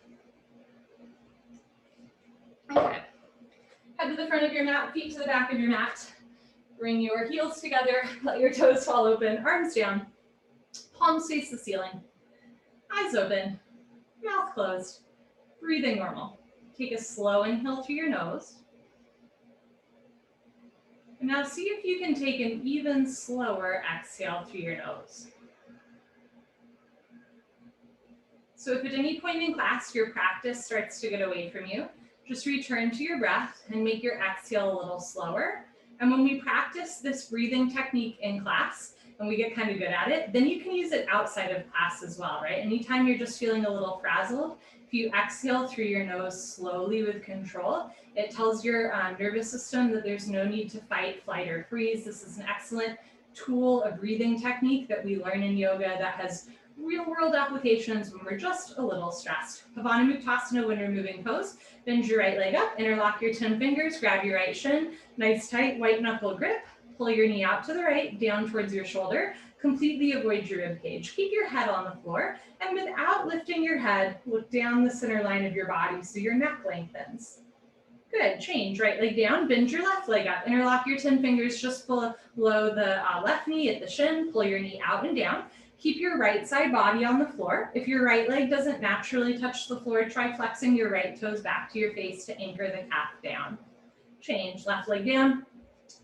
Okay. Head to the front of your mat, feet to the back of your mat. Bring your heels together, let your toes fall open, arms down, palms face the ceiling, eyes open, mouth closed, breathing normal. Take a slow inhale through your nose. And now see if you can take an even slower exhale through your nose. So if at any point in class your practice starts to get away from you, just return to your breath and make your exhale a little slower. And when we practice this breathing technique in class, and we get kind of good at it, then you can use it outside of class as well, right? Anytime you're just feeling a little frazzled, if you exhale through your nose slowly with control, it tells your nervous system that there's no need to fight, flight, or freeze. This is an excellent tool, a breathing technique that we learn in yoga that has real-world applications when we're just a little stressed. Ukatasana, when you're moving pose, bend your right leg up, interlock your 10 fingers, grab your right shin, nice tight white knuckle grip, pull your knee out to the right, down towards your shoulder, completely avoid your rib cage. Keep your head on the floor, and without lifting your head, look down the center line of your body so your neck lengthens. Good, change, right leg down, bend your left leg up, interlock your 10 fingers just below the left knee at the shin, pull your knee out and down. Keep your right side body on the floor. If your right leg doesn't naturally touch the floor, try flexing your right toes back to your face to anchor the calf down. Change, left leg down,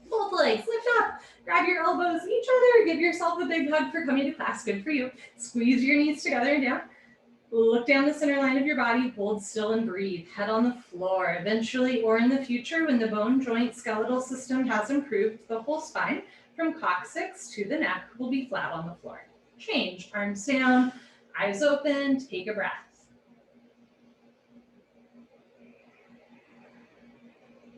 both legs, lift up, grab your elbows each other, give yourself a big hug for coming to class, good for you. Squeeze your knees together and down. Look down the center line of your body, hold still and breathe, head on the floor. Eventually, or in the future, when the bone joint skeletal system has improved, the whole spine from coccyx to the neck will be flat on the floor. Change, arms down, eyes open, take a breath.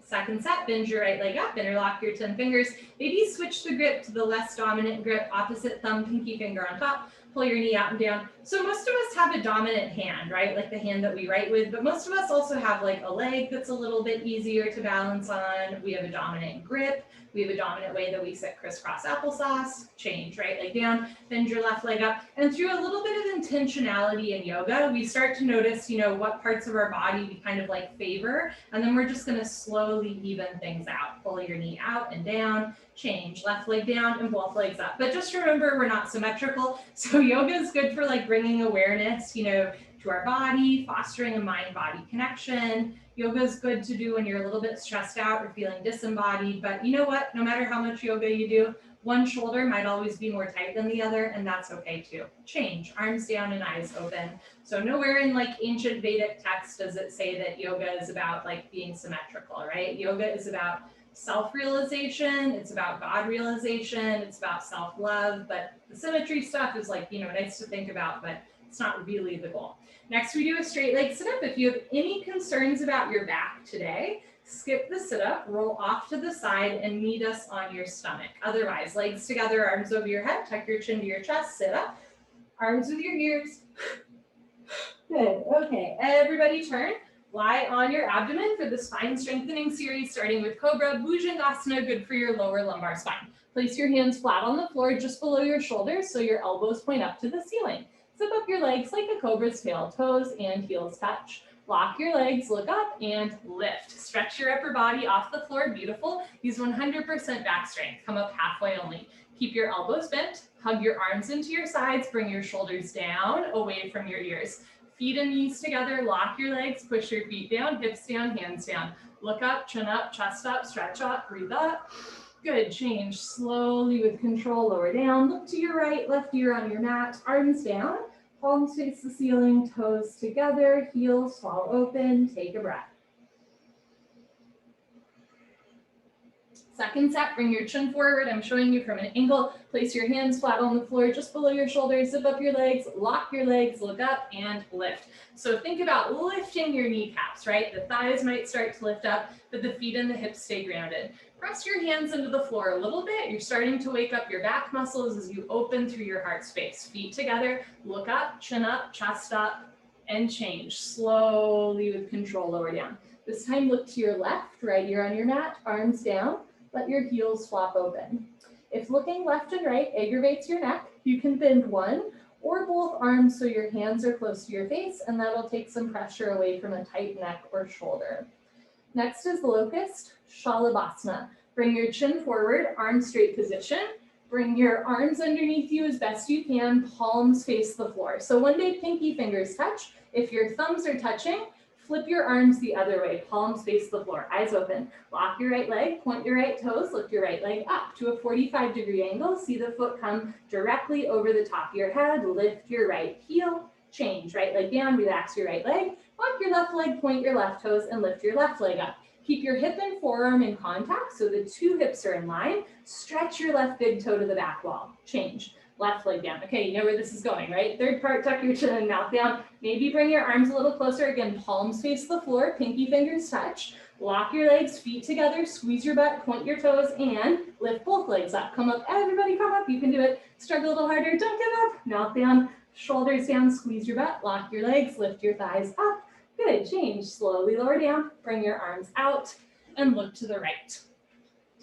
Second set, bend your right leg up, interlock your 10 fingers. Maybe switch the grip to the less dominant grip, opposite thumb, pinky finger on top. Pull your knee out and down. So most of us have a dominant hand, right? Like the hand that we write with, but most of us also have like a leg that's a little bit easier to balance on. We have a dominant grip. We have a dominant way that we sit crisscross applesauce. Change, right leg down, bend your left leg up. And through a little bit of intentionality in yoga, we start to notice, what parts of our body we kind of like favor. And then we're just gonna slowly even things out. Pull your knee out and down. Change, left leg down and both legs up. But just remember, we're not symmetrical. So yoga is good for like bringing awareness, to our body, fostering a mind-body connection. Yoga is good to do when you're a little bit stressed out or feeling disembodied. But you know what? No matter how much yoga you do, one shoulder might always be more tight than the other, and that's okay too. Change, arms down and eyes open. So nowhere in like ancient Vedic text does it say that yoga is about like being symmetrical, right? Yoga is about self-realization, it's about God realization, it's about self-love, but the symmetry stuff is like, nice to think about, but it's not really the goal. Next, we do a straight leg sit-up. If you have any concerns about your back today, skip the sit-up, roll off to the side, and meet us on your stomach. Otherwise, legs together, arms over your head, tuck your chin to your chest, sit up, arms with your ears. Good, okay, everybody turn. Lie on your abdomen for the spine strengthening series, starting with Cobra Bhujangasana, good for your lower lumbar spine. Place your hands flat on the floor just below your shoulders so your elbows point up to the ceiling. Zip up your legs like a cobra's tail, toes and heels touch. Lock your legs, look up and lift. Stretch your upper body off the floor, beautiful. Use 100% back strength, come up halfway only. Keep your elbows bent, hug your arms into your sides, bring your shoulders down, away from your ears. Feet and knees together, lock your legs, push your feet down, hips down, hands down. Look up, chin up, chest up, stretch up, breathe up. Good, change slowly with control, lower down. Look to your right, left ear on your mat, arms down, palms face the ceiling, toes together, heels fall open, take a breath. Second set, bring your chin forward. I'm showing you from an angle. Place your hands flat on the floor just below your shoulders. Zip up your legs, lock your legs, look up and lift. So think about lifting your kneecaps, right? The thighs might start to lift up, but the feet and the hips stay grounded. Press your hands into the floor a little bit. You're starting to wake up your back muscles as you open through your heart space. Feet together, look up, chin up, chest up, and change. Slowly with control, lower down. This time look to your left, right ear on your mat, arms down. Let your heels flop open. If looking left and right aggravates your neck, you can bend one or both arms so your hands are close to your face, and that'll take some pressure away from a tight neck or shoulder. Next is Locust Shalabhasana. Bring your chin forward, arms straight position. Bring your arms underneath you as best you can, palms face the floor. So one day pinky fingers touch. If your thumbs are touching, flip your arms the other way, palms face the floor, eyes open. Lock your right leg, point your right toes, lift your right leg up to a 45-degree angle. See the foot come directly over the top of your head. Lift your right heel, change. Right leg down, relax your right leg. Lock your left leg, point your left toes, and lift your left leg up. Keep your hip and forearm in contact so the two hips are in line. Stretch your left big toe to the back wall. Change. Left leg down. Okay, you know where this is going, right? Third part, tuck your chin and mouth down. Maybe bring your arms a little closer. Again, palms face the floor, pinky fingers touch. Lock your legs, feet together, squeeze your butt, point your toes, and lift both legs up. Come up, everybody come up. You can do it. Struggle a little harder, don't give up. Mouth down, shoulders down, squeeze your butt, lock your legs, lift your thighs up. Good, change. Slowly lower down, bring your arms out, and look to the right.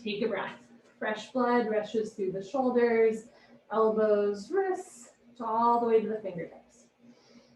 Take a breath. Fresh blood rushes through the shoulders, elbows, wrists, all the way to the fingertips.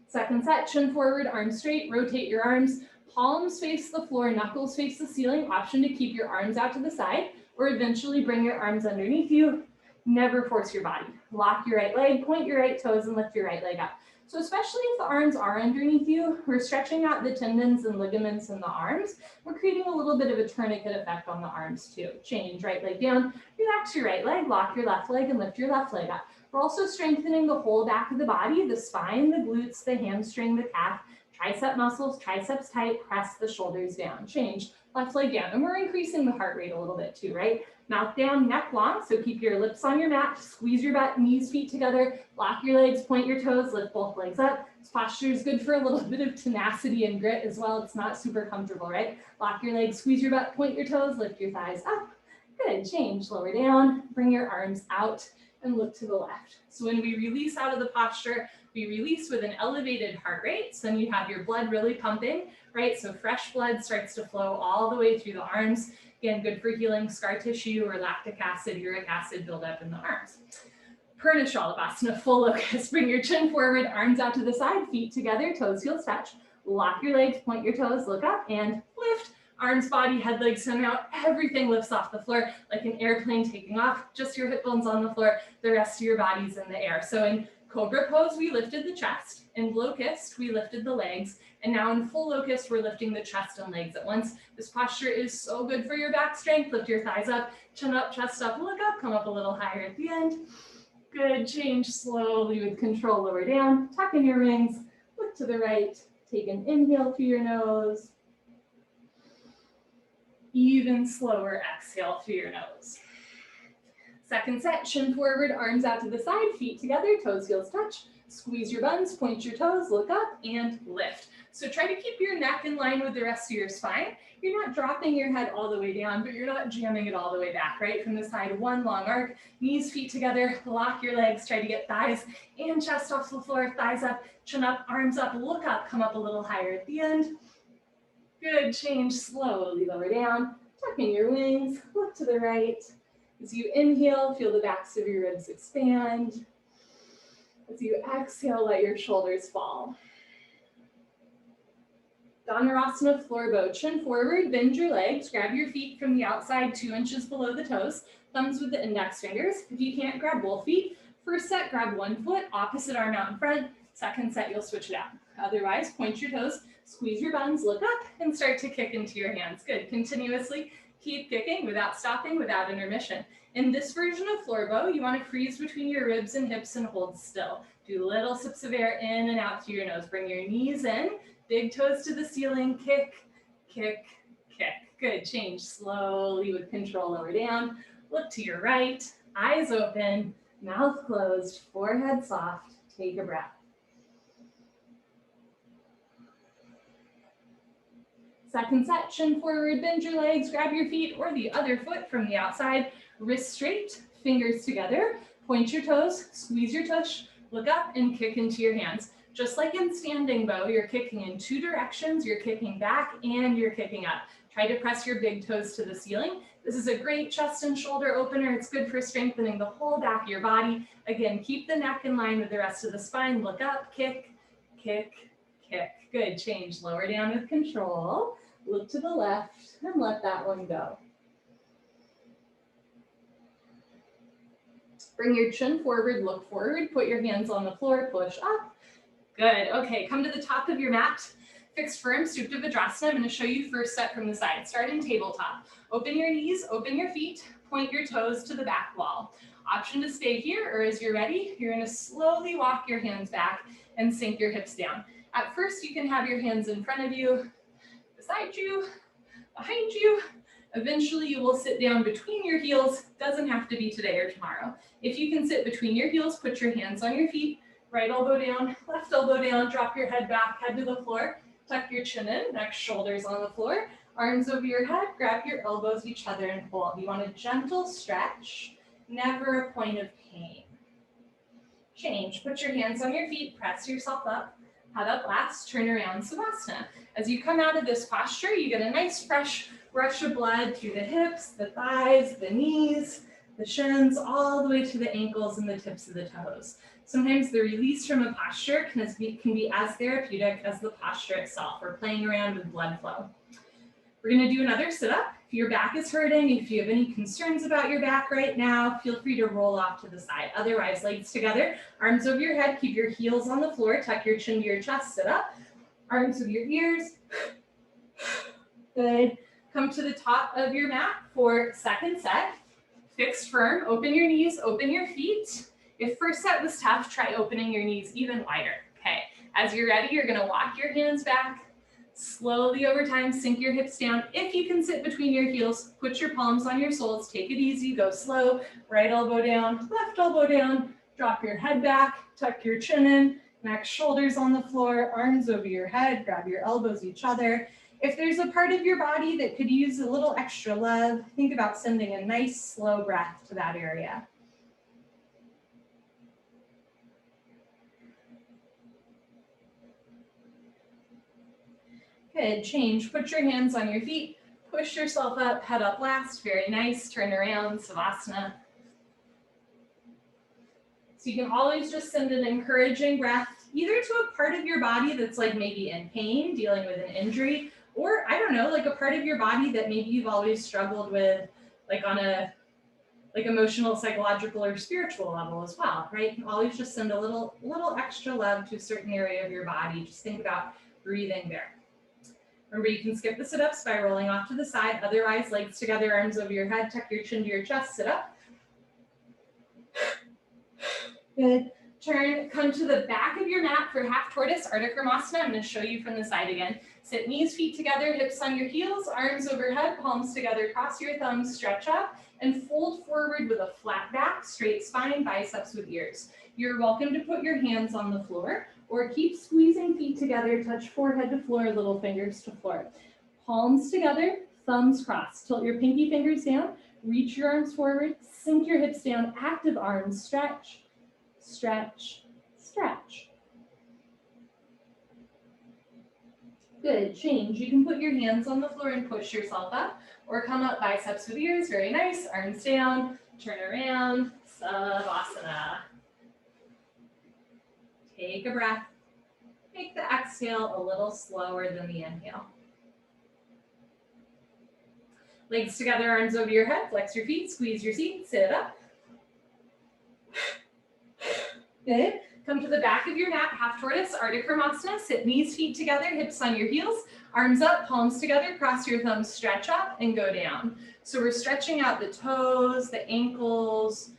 Second set, chin forward, arms straight, rotate your arms, palms face the floor, knuckles face the ceiling. Option to keep your arms out to the side, or eventually bring your arms underneath you. Never force your body. Lock your right leg, point your right toes, and lift your right leg up. So especially if the arms are underneath you, we're stretching out the tendons and ligaments in the arms. We're creating a little bit of a tourniquet effect on the arms too. Change, right leg down, relax your right leg, lock your left leg, and lift your left leg up. We're also strengthening the whole back of the body, the spine, the glutes, the hamstring, the calf, tricep muscles, triceps tight, press the shoulders down. Change, left leg down. And we're increasing the heart rate a little bit too, right? Mouth down, neck long, so keep your lips on your mat, squeeze your butt, knees, feet together, lock your legs, point your toes, lift both legs up. This posture is good for a little bit of tenacity and grit as well. It's not super comfortable, right? Lock your legs, squeeze your butt, point your toes, lift your thighs up. Good, change, lower down, bring your arms out and look to the left. So when we release out of the posture, we release with an elevated heart rate. So then you have your blood really pumping, right? So fresh blood starts to flow all the way through the arms. Again, good for healing scar tissue or lactic acid, uric acid buildup in the arms. Tortoise Shalabhasana, full locust. Bring your chin forward, arms out to the side, feet together, toes, heels touch. Lock your legs, point your toes, look up and lift. Arms, body, head, legs, swim out. Everything lifts off the floor like an airplane taking off. Just your hip bones on the floor. The rest of your body's in the air. So in Cobra Pose, we lifted the chest. In Locust, we lifted the legs. And now in full Locust, we're lifting the chest and legs at once. This posture is so good for your back strength. Lift your thighs up, chin up, chest up, look up, come up a little higher at the end. Good, change slowly with control, lower down, tuck in your wings, look to the right, take an inhale through your nose. Even slower, exhale through your nose. Second set, chin forward, arms out to the side, feet together, toes, heels touch. Squeeze your buns, point your toes, look up, and lift. So try to keep your neck in line with the rest of your spine. You're not dropping your head all the way down, but you're not jamming it all the way back, right? From the side, one long arc, knees, feet together, lock your legs, try to get thighs and chest off the floor, thighs up, chin up, arms up, look up, come up a little higher at the end. Good, change, slowly lower down, tuck in your wings, look to the right. As you inhale, feel the backs of your ribs expand. As you exhale, let your shoulders fall. Dhanurasana, floor bow, chin forward, bend your legs, grab your feet from the outside 2 inches below the toes, thumbs with the index fingers. If you can't grab both feet, first set, grab one foot, opposite arm out in front. Second set, you'll switch it out. Otherwise, point your toes, squeeze your buns, look up, and start to kick into your hands. Good, continuously keep kicking without stopping, without intermission. In this version of floor bow, you want to freeze between your ribs and hips and hold still. Do little sips of air in and out through your nose. Bring your knees in, big toes to the ceiling, kick, kick, kick. Good, change slowly with control, lower down. Look to your right, eyes open, mouth closed, forehead soft. Take a breath. Second set, chin forward, bend your legs, grab your feet or the other foot from the outside, wrists straight, fingers together, point your toes, squeeze your tush, look up and kick into your hands. Just like in standing bow, you're kicking in 2 directions, you're kicking back and you're kicking up. Try to press your big toes to the ceiling. This is a great chest and shoulder opener. It's good for strengthening the whole back of your body. Again, keep the neck in line with the rest of the spine. Look up, kick, kick, kick. Good, change, lower down with control. Look to the left and let that one go. Bring your chin forward, look forward, put your hands on the floor, push up. Good, okay, come to the top of your mat. Fixed firm, Supta Vajrasana. I'm gonna show you first set from the side. Start in tabletop. Open your knees, open your feet, point your toes to the back wall. Option to stay here, or as you're ready, you're gonna slowly walk your hands back and sink your hips down. At first, you can have your hands in front of you, beside you, behind you. Eventually you will sit down between your heels. Doesn't have to be today or tomorrow. If you can sit between your heels, put your hands on your feet, right elbow down, left elbow down, drop your head back, head to the floor, tuck your chin in, neck, shoulders on the floor, arms over your head, grab your elbows each other and hold. You want a gentle stretch, never a point of pain. Change, put your hands on your feet, press yourself up, head up last, turn around, Savasana. As you come out of this posture, you get a nice fresh rush of blood through the hips, the thighs, the knees, the shins, all the way to the ankles and the tips of the toes. Sometimes the release from a posture can be as therapeutic as the posture itself. We're playing around with blood flow. We're going to do another sit-up. If your back is hurting, if you have any concerns about your back right now, feel free to roll off to the side. Otherwise, legs together, arms over your head, keep your heels on the floor, tuck your chin to your chest, sit up, arms over your ears. Good. Come to the top of your mat for second set. Fixed firm, open your knees, open your feet. If first set was tough, try opening your knees even wider. Okay, as you're ready, you're gonna walk your hands back. Slowly over time, sink your hips down. If you can sit between your heels, put your palms on your soles, take it easy, go slow. Right elbow down, left elbow down, drop your head back, tuck your chin in, neck, shoulders on the floor, arms over your head, grab your elbows each other. If there's a part of your body that could use a little extra love, think about sending a nice slow breath to that area. Good, change, put your hands on your feet, push yourself up, head up last, very nice, turn around, Savasana. So you can always just send an encouraging breath, either to a part of your body that's like maybe in pain, dealing with an injury, or I don't know, like a part of your body that maybe you've always struggled with, like on a emotional, psychological, or spiritual level as well, right? You can always just send a little extra love to a certain area of your body. Just think about breathing there. Remember, you can skip the sit-ups by rolling off to the side. Otherwise, legs together, arms over your head, tuck your chin to your chest, sit up. Good. Turn, come to the back of your mat for half tortoise, Artichomosta. I'm going to show you from the side again. Sit knees, feet together, hips on your heels, arms overhead, palms together, cross your thumbs, stretch up, and fold forward with a flat back, straight spine, biceps with ears. You're welcome to put your hands on the floor or keep squeezing feet together, touch forehead to floor, little fingers to floor. Palms together, thumbs crossed. Tilt your pinky fingers down, reach your arms forward, sink your hips down, active arms, stretch, stretch, stretch. Good, change. You can put your hands on the floor and push yourself up, or come up biceps with ears, very nice, arms down, turn around, Savasana. Take a breath. Make the exhale a little slower than the inhale. Legs together, arms over your head, flex your feet, squeeze your seat, sit up. Good. Come to the back of your mat, half tortoise, Artichomosta. Sit knees, feet together, hips on your heels, arms up, palms together, cross your thumbs, stretch up and go down. So we're stretching out the toes, the ankles,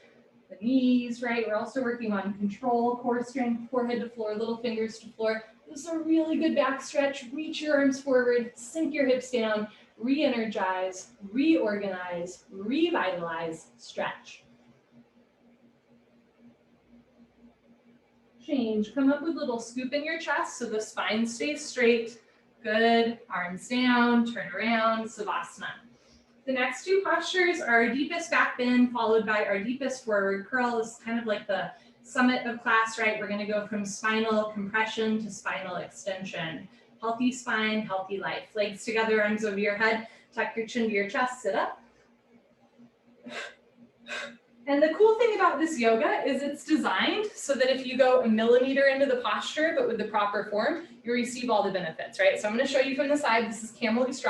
the knees, right? We're also working on control, core strength, forehead to floor, little fingers to floor. This is a really good back stretch. Reach your arms forward, sink your hips down, re-energize, reorganize, revitalize, stretch. Change, come up with a little scoop in your chest so the spine stays straight. Good, arms down, turn around, Savasana. The next two postures are our deepest back bend followed by our deepest forward curl. This is kind of like the summit of class, right? We're going to go from spinal compression to spinal extension. Healthy spine, healthy life. Legs together, arms over your head, tuck your chin to your chest, sit up. And the cool thing about this yoga is it's designed so that if you go a millimeter into the posture, but with the proper form, you receive all the benefits, right? So I'm going to show you from the side. This is Camel Pose.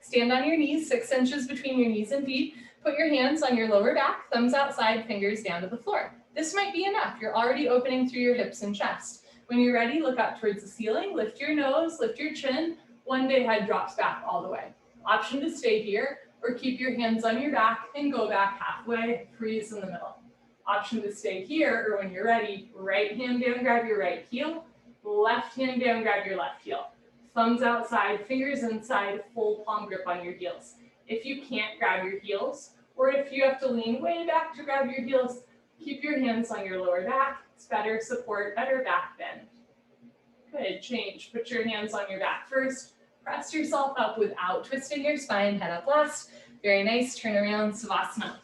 Stand on your knees, 6 inches between your knees and feet. Put your hands on your lower back, thumbs outside, fingers down to the floor. This might be enough. You're already opening through your hips and chest. When you're ready, look up towards the ceiling, lift your nose, lift your chin. One day head drops back all the way. Option to stay here, or keep your hands on your back and go back halfway, freeze in the middle. Option to stay here, or when you're ready, right hand down, grab your right heel, left hand down, grab your left heel. thumbs outside, fingers inside, full palm grip on your heels. If you can't grab your heels, or if you have to lean way back to grab your heels, keep your hands on your lower back. It's better support, better back bend. Good, change. Put your hands on your back first. Press yourself up without twisting your spine, head up last. Very nice, turn around, Savasana.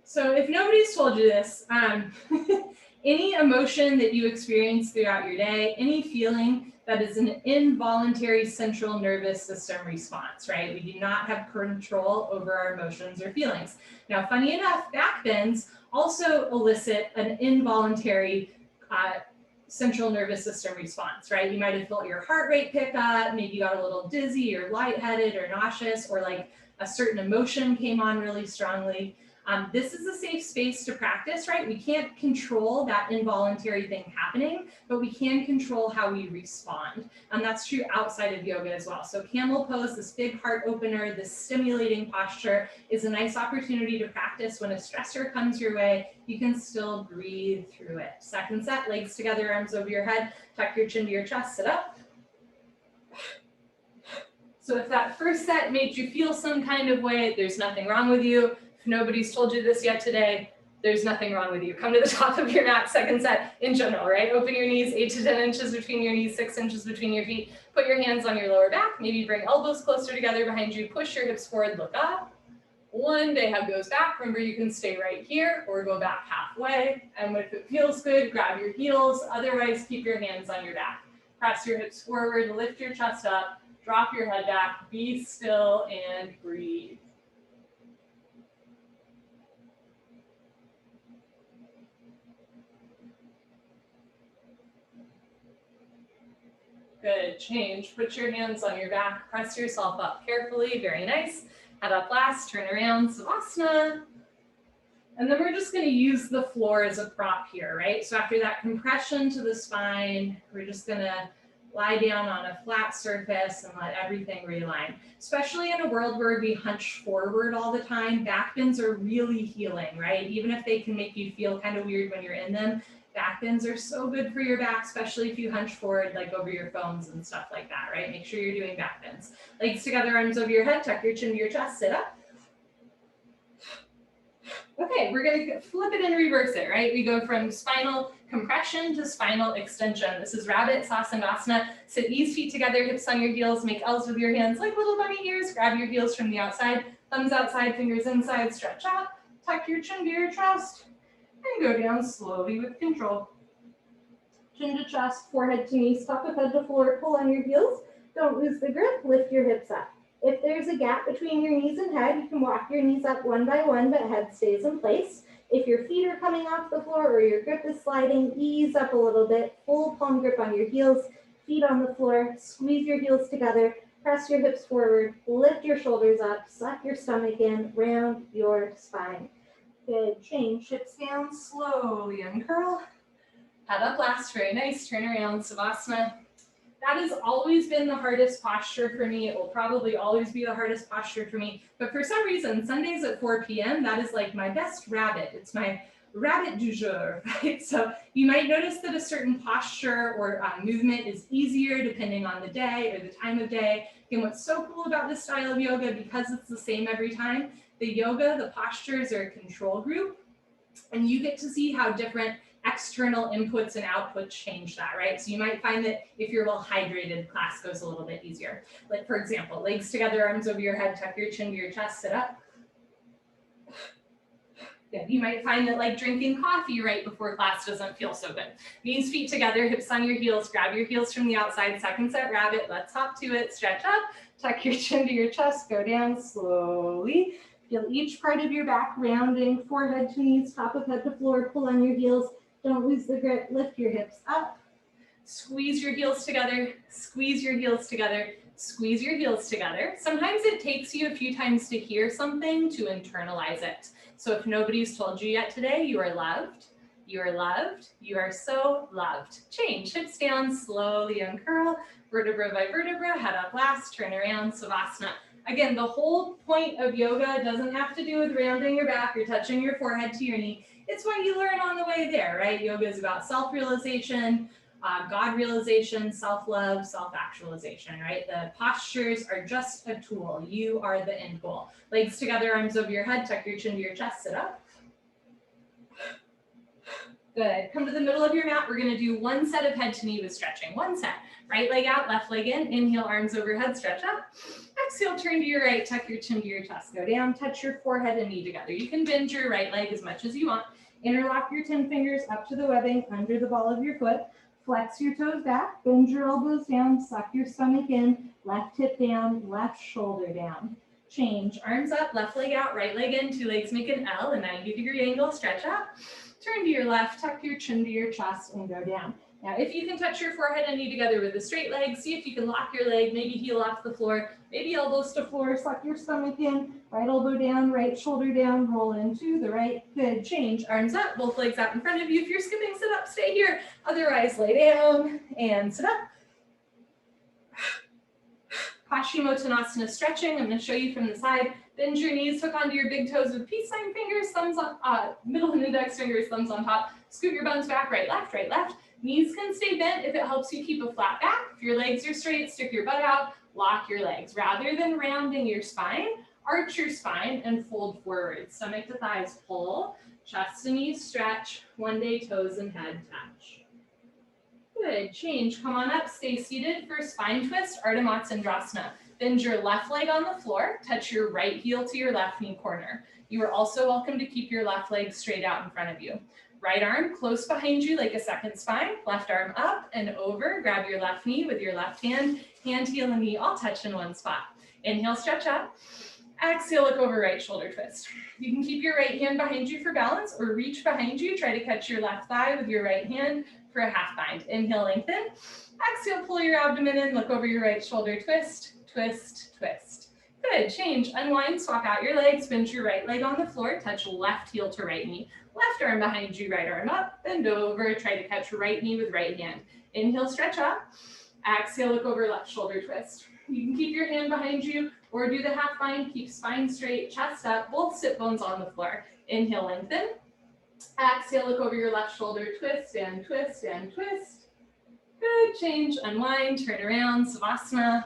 So if nobody's told you this, any emotion that you experience throughout your day, any feeling that is an involuntary central nervous system response, right? We do not have control over our emotions or feelings. Now, funny enough, back bends also elicit an involuntary central nervous system response, right? You might have felt your heart rate pick up, maybe you got a little dizzy or lightheaded or nauseous, or like a certain emotion came on really strongly. This is a safe space to practice, right? We can't control that involuntary thing happening, but we can control how we respond. And that's true outside of yoga as well. So Camel Pose, this big heart opener, this stimulating posture is a nice opportunity to practice when a stressor comes your way. You can still breathe through it. Second set, legs together, arms over your head, tuck your chin to your chest, sit up. So if that first set made you feel some kind of way, there's nothing wrong with you. If nobody's told you this yet today, there's nothing wrong with you. Come to the top of your mat, second set in general, right? Open your knees, 8 to 10 inches between your knees, 6 inches between your feet. Put your hands on your lower back. Maybe bring elbows closer together behind you. Push your hips forward, look up. One day hug goes back. Remember, you can stay right here or go back halfway. And if it feels good, grab your heels. Otherwise, keep your hands on your back. Press your hips forward, lift your chest up, drop your head back, be still and breathe. Good, change. Put your hands on your back, press yourself up carefully, very nice. Head up last, turn around, Savasana. And then we're just gonna use the floor as a prop here, right? So after that compression to the spine, we're just gonna lie down on a flat surface and let everything realign. Especially in a world where we hunch forward all the time, back bends are really healing, right? Even if they can make you feel kind of weird when you're in them, back bends are so good for your back, especially if you hunch forward like over your phones and stuff like that, right? Make sure you're doing back bends. Legs together, arms over your head, tuck your chin to your chest, sit up. Okay, we're gonna flip it and reverse it, right? We go from spinal compression to spinal extension. This is Rabbit Sasana. Sit knees, feet together, hips on your heels, make L's with your hands like little bunny ears. Grab your heels from the outside, thumbs outside, fingers inside, stretch out, tuck your chin to your chest, and go down slowly with control. Chin to chest, forehead to knees, top of head to floor, pull on your heels. Don't lose the grip, lift your hips up. If there's a gap between your knees and head, you can walk your knees up one by one, but head stays in place. If your feet are coming off the floor or your grip is sliding, ease up a little bit, full palm grip on your heels, feet on the floor, squeeze your heels together, press your hips forward, lift your shoulders up, suck your stomach in, round your spine. Good, change, hips down, slowly uncurl. Head up last, very nice, turn around, Savasana. That has always been the hardest posture for me. It will probably always be the hardest posture for me. But for some reason, Sundays at 4 p.m., that is like my best rabbit. It's my rabbit du jour, right? So you might notice that a certain posture or movement is easier depending on the day or the time of day. And what's so cool about this style of yoga, because it's the same every time, the postures are a control group, and you get to see how different external inputs and outputs change that, right? So you might find that if you're well hydrated, class goes a little bit easier. Like for example, legs together, arms over your head, tuck your chin to your chest, sit up. Good. You might find that like drinking coffee right before class doesn't feel so good. Knees, feet together, hips on your heels, grab your heels from the outside, second set rabbit, let's hop to it, stretch up, tuck your chin to your chest, go down slowly. Feel each part of your back rounding, forehead to knees, top of head to floor, pull on your heels. Don't lose the grip, lift your hips up. Squeeze your heels together, squeeze your heels together, squeeze your heels together. Sometimes it takes you a few times to hear something to internalize it. So if nobody's told you yet today, you are loved, you are loved, you are so loved. Change, hips down, slowly uncurl, vertebra by vertebra, head up last, turn around, Savasana. Again, the whole point of yoga doesn't have to do with rounding your back or touching your forehead to your knee. It's what you learn on the way there, right? Yoga is about self-realization, God realization, self-love, self-actualization, right? The postures are just a tool. You are the end goal. Legs together, arms over your head, tuck your chin to your chest, sit up. Good. Come to the middle of your mat. We're going to do one set of head to knee with stretching. One set. Right leg out, left leg in. Inhale, arms overhead, stretch up. Exhale, turn to your right, tuck your chin to your chest. Go down, touch your forehead and knee together. You can bend your right leg as much as you want. Interlock your 10 fingers up to the webbing under the ball of your foot. Flex your toes back, bend your elbows down, suck your stomach in, left hip down, left shoulder down. Change, arms up, left leg out, right leg in, two legs make an L, a 90-degree angle, stretch up. Turn to your left, tuck your chin to your chest and go down. Now, if you can touch your forehead and knee together with a straight leg, see if you can lock your leg, maybe heel off the floor, maybe elbows to floor, suck your stomach in, right elbow down, right shoulder down, roll into the right. Good, change, arms up, both legs out in front of you. If you're skipping, sit up, stay here. Otherwise, lay down and sit up. Patastasana stretching. I'm going to show you from the side. Bend your knees, hook onto your big toes with peace sign fingers, thumbs on, middle and index fingers, thumbs on top. Scoot your bones back, right, left, right, left. Knees can stay bent if it helps you keep a flat back. If your legs are straight, stick your butt out, lock your legs. Rather than rounding your spine, arch your spine and fold forward. Stomach to thighs pull, chest and knees stretch, one day toes and head touch. Good, change, come on up, stay seated for spine twist, Artichomosta. Bend your left leg on the floor, touch your right heel to your left knee corner. You are also welcome to keep your left leg straight out in front of you. Right arm close behind you like a second spine, left arm up and over, grab your left knee with your left hand, heel and knee all touch in one spot. Inhale, stretch up. Exhale, look over, right shoulder twist. You can keep your right hand behind you for balance or reach behind you, try to catch your left thigh with your right hand for a half bind. Inhale, lengthen. Exhale, pull your abdomen in, look over your right shoulder, twist, twist, twist. Good, change, unwind, swap out your legs, bend your right leg on the floor, touch left heel to right knee. Left arm behind you, right arm up, bend over, try to catch right knee with right hand. Inhale, stretch up. Exhale, look over, left shoulder twist. You can keep your hand behind you or do the half bind, keep spine straight, chest up, both sit bones on the floor. Inhale, lengthen. Exhale, look over your left shoulder, twist and twist and twist. Good, change, unwind, turn around, Savasana.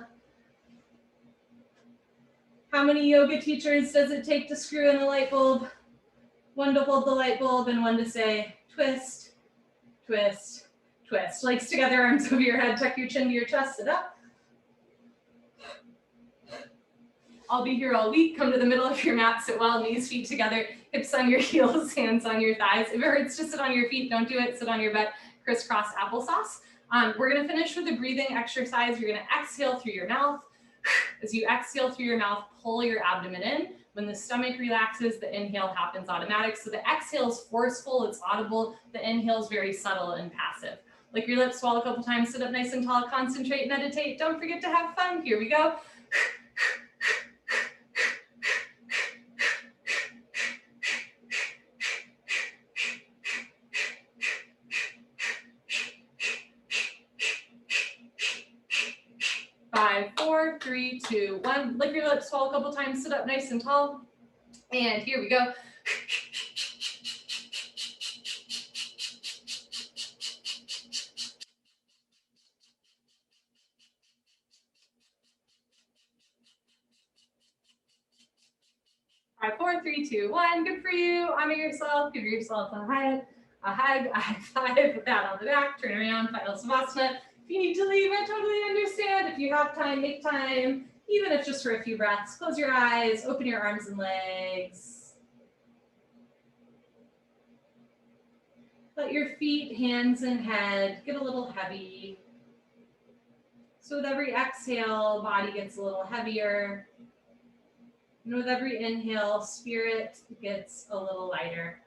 How many yoga teachers does it take to screw in a light bulb? One to hold the light bulb and one to say, twist, twist, twist. Legs together, arms over your head, tuck your chin to your chest, sit up. I'll be here all week. Come to the middle of your mat, sit well, knees, feet together, hips on your heels, hands on your thighs. If it hurts to sit on your feet, don't do it. Sit on your butt, crisscross applesauce. We're going to finish with a breathing exercise. You're going to exhale through your mouth. As you exhale through your mouth, pull your abdomen in. When the stomach relaxes, the inhale happens automatic. So the exhale is forceful, it's audible. The inhale is very subtle and passive. Lick your lips, swallow a couple times, sit up nice and tall, concentrate, meditate. Don't forget to have fun. Here we go. 5, 4, 3, 2, 1. Lick your lips, swallow a couple times, sit up nice and tall. And here we go. Five, 4, 3, 2, 1. Good for you. Honor yourself. Give yourself a hug, a high five, a pat on the back. Turn around. Final Savasana. If you need to leave, I totally understand. If you have time, make time. Even if just for a few breaths. Close your eyes. Open your arms and legs. Let your feet, hands, and head get a little heavy. So with every exhale, body gets a little heavier. And with every inhale, spirit gets a little lighter.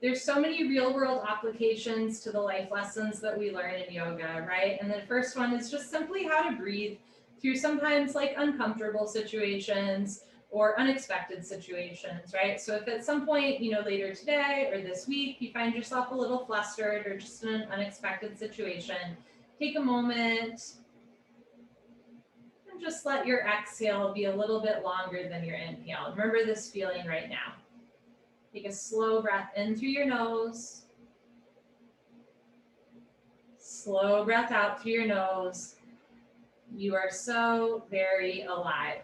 There's so many real-world applications to the life lessons that we learn in yoga, right? And the first one is just simply how to breathe through sometimes like uncomfortable situations or unexpected situations, right? So if at some point, later today or this week, you find yourself a little flustered or just in an unexpected situation, take a moment and just let your exhale be a little bit longer than your inhale. Remember this feeling right now. Take a slow breath in through your nose Slow breath out through your nose. You are so very alive.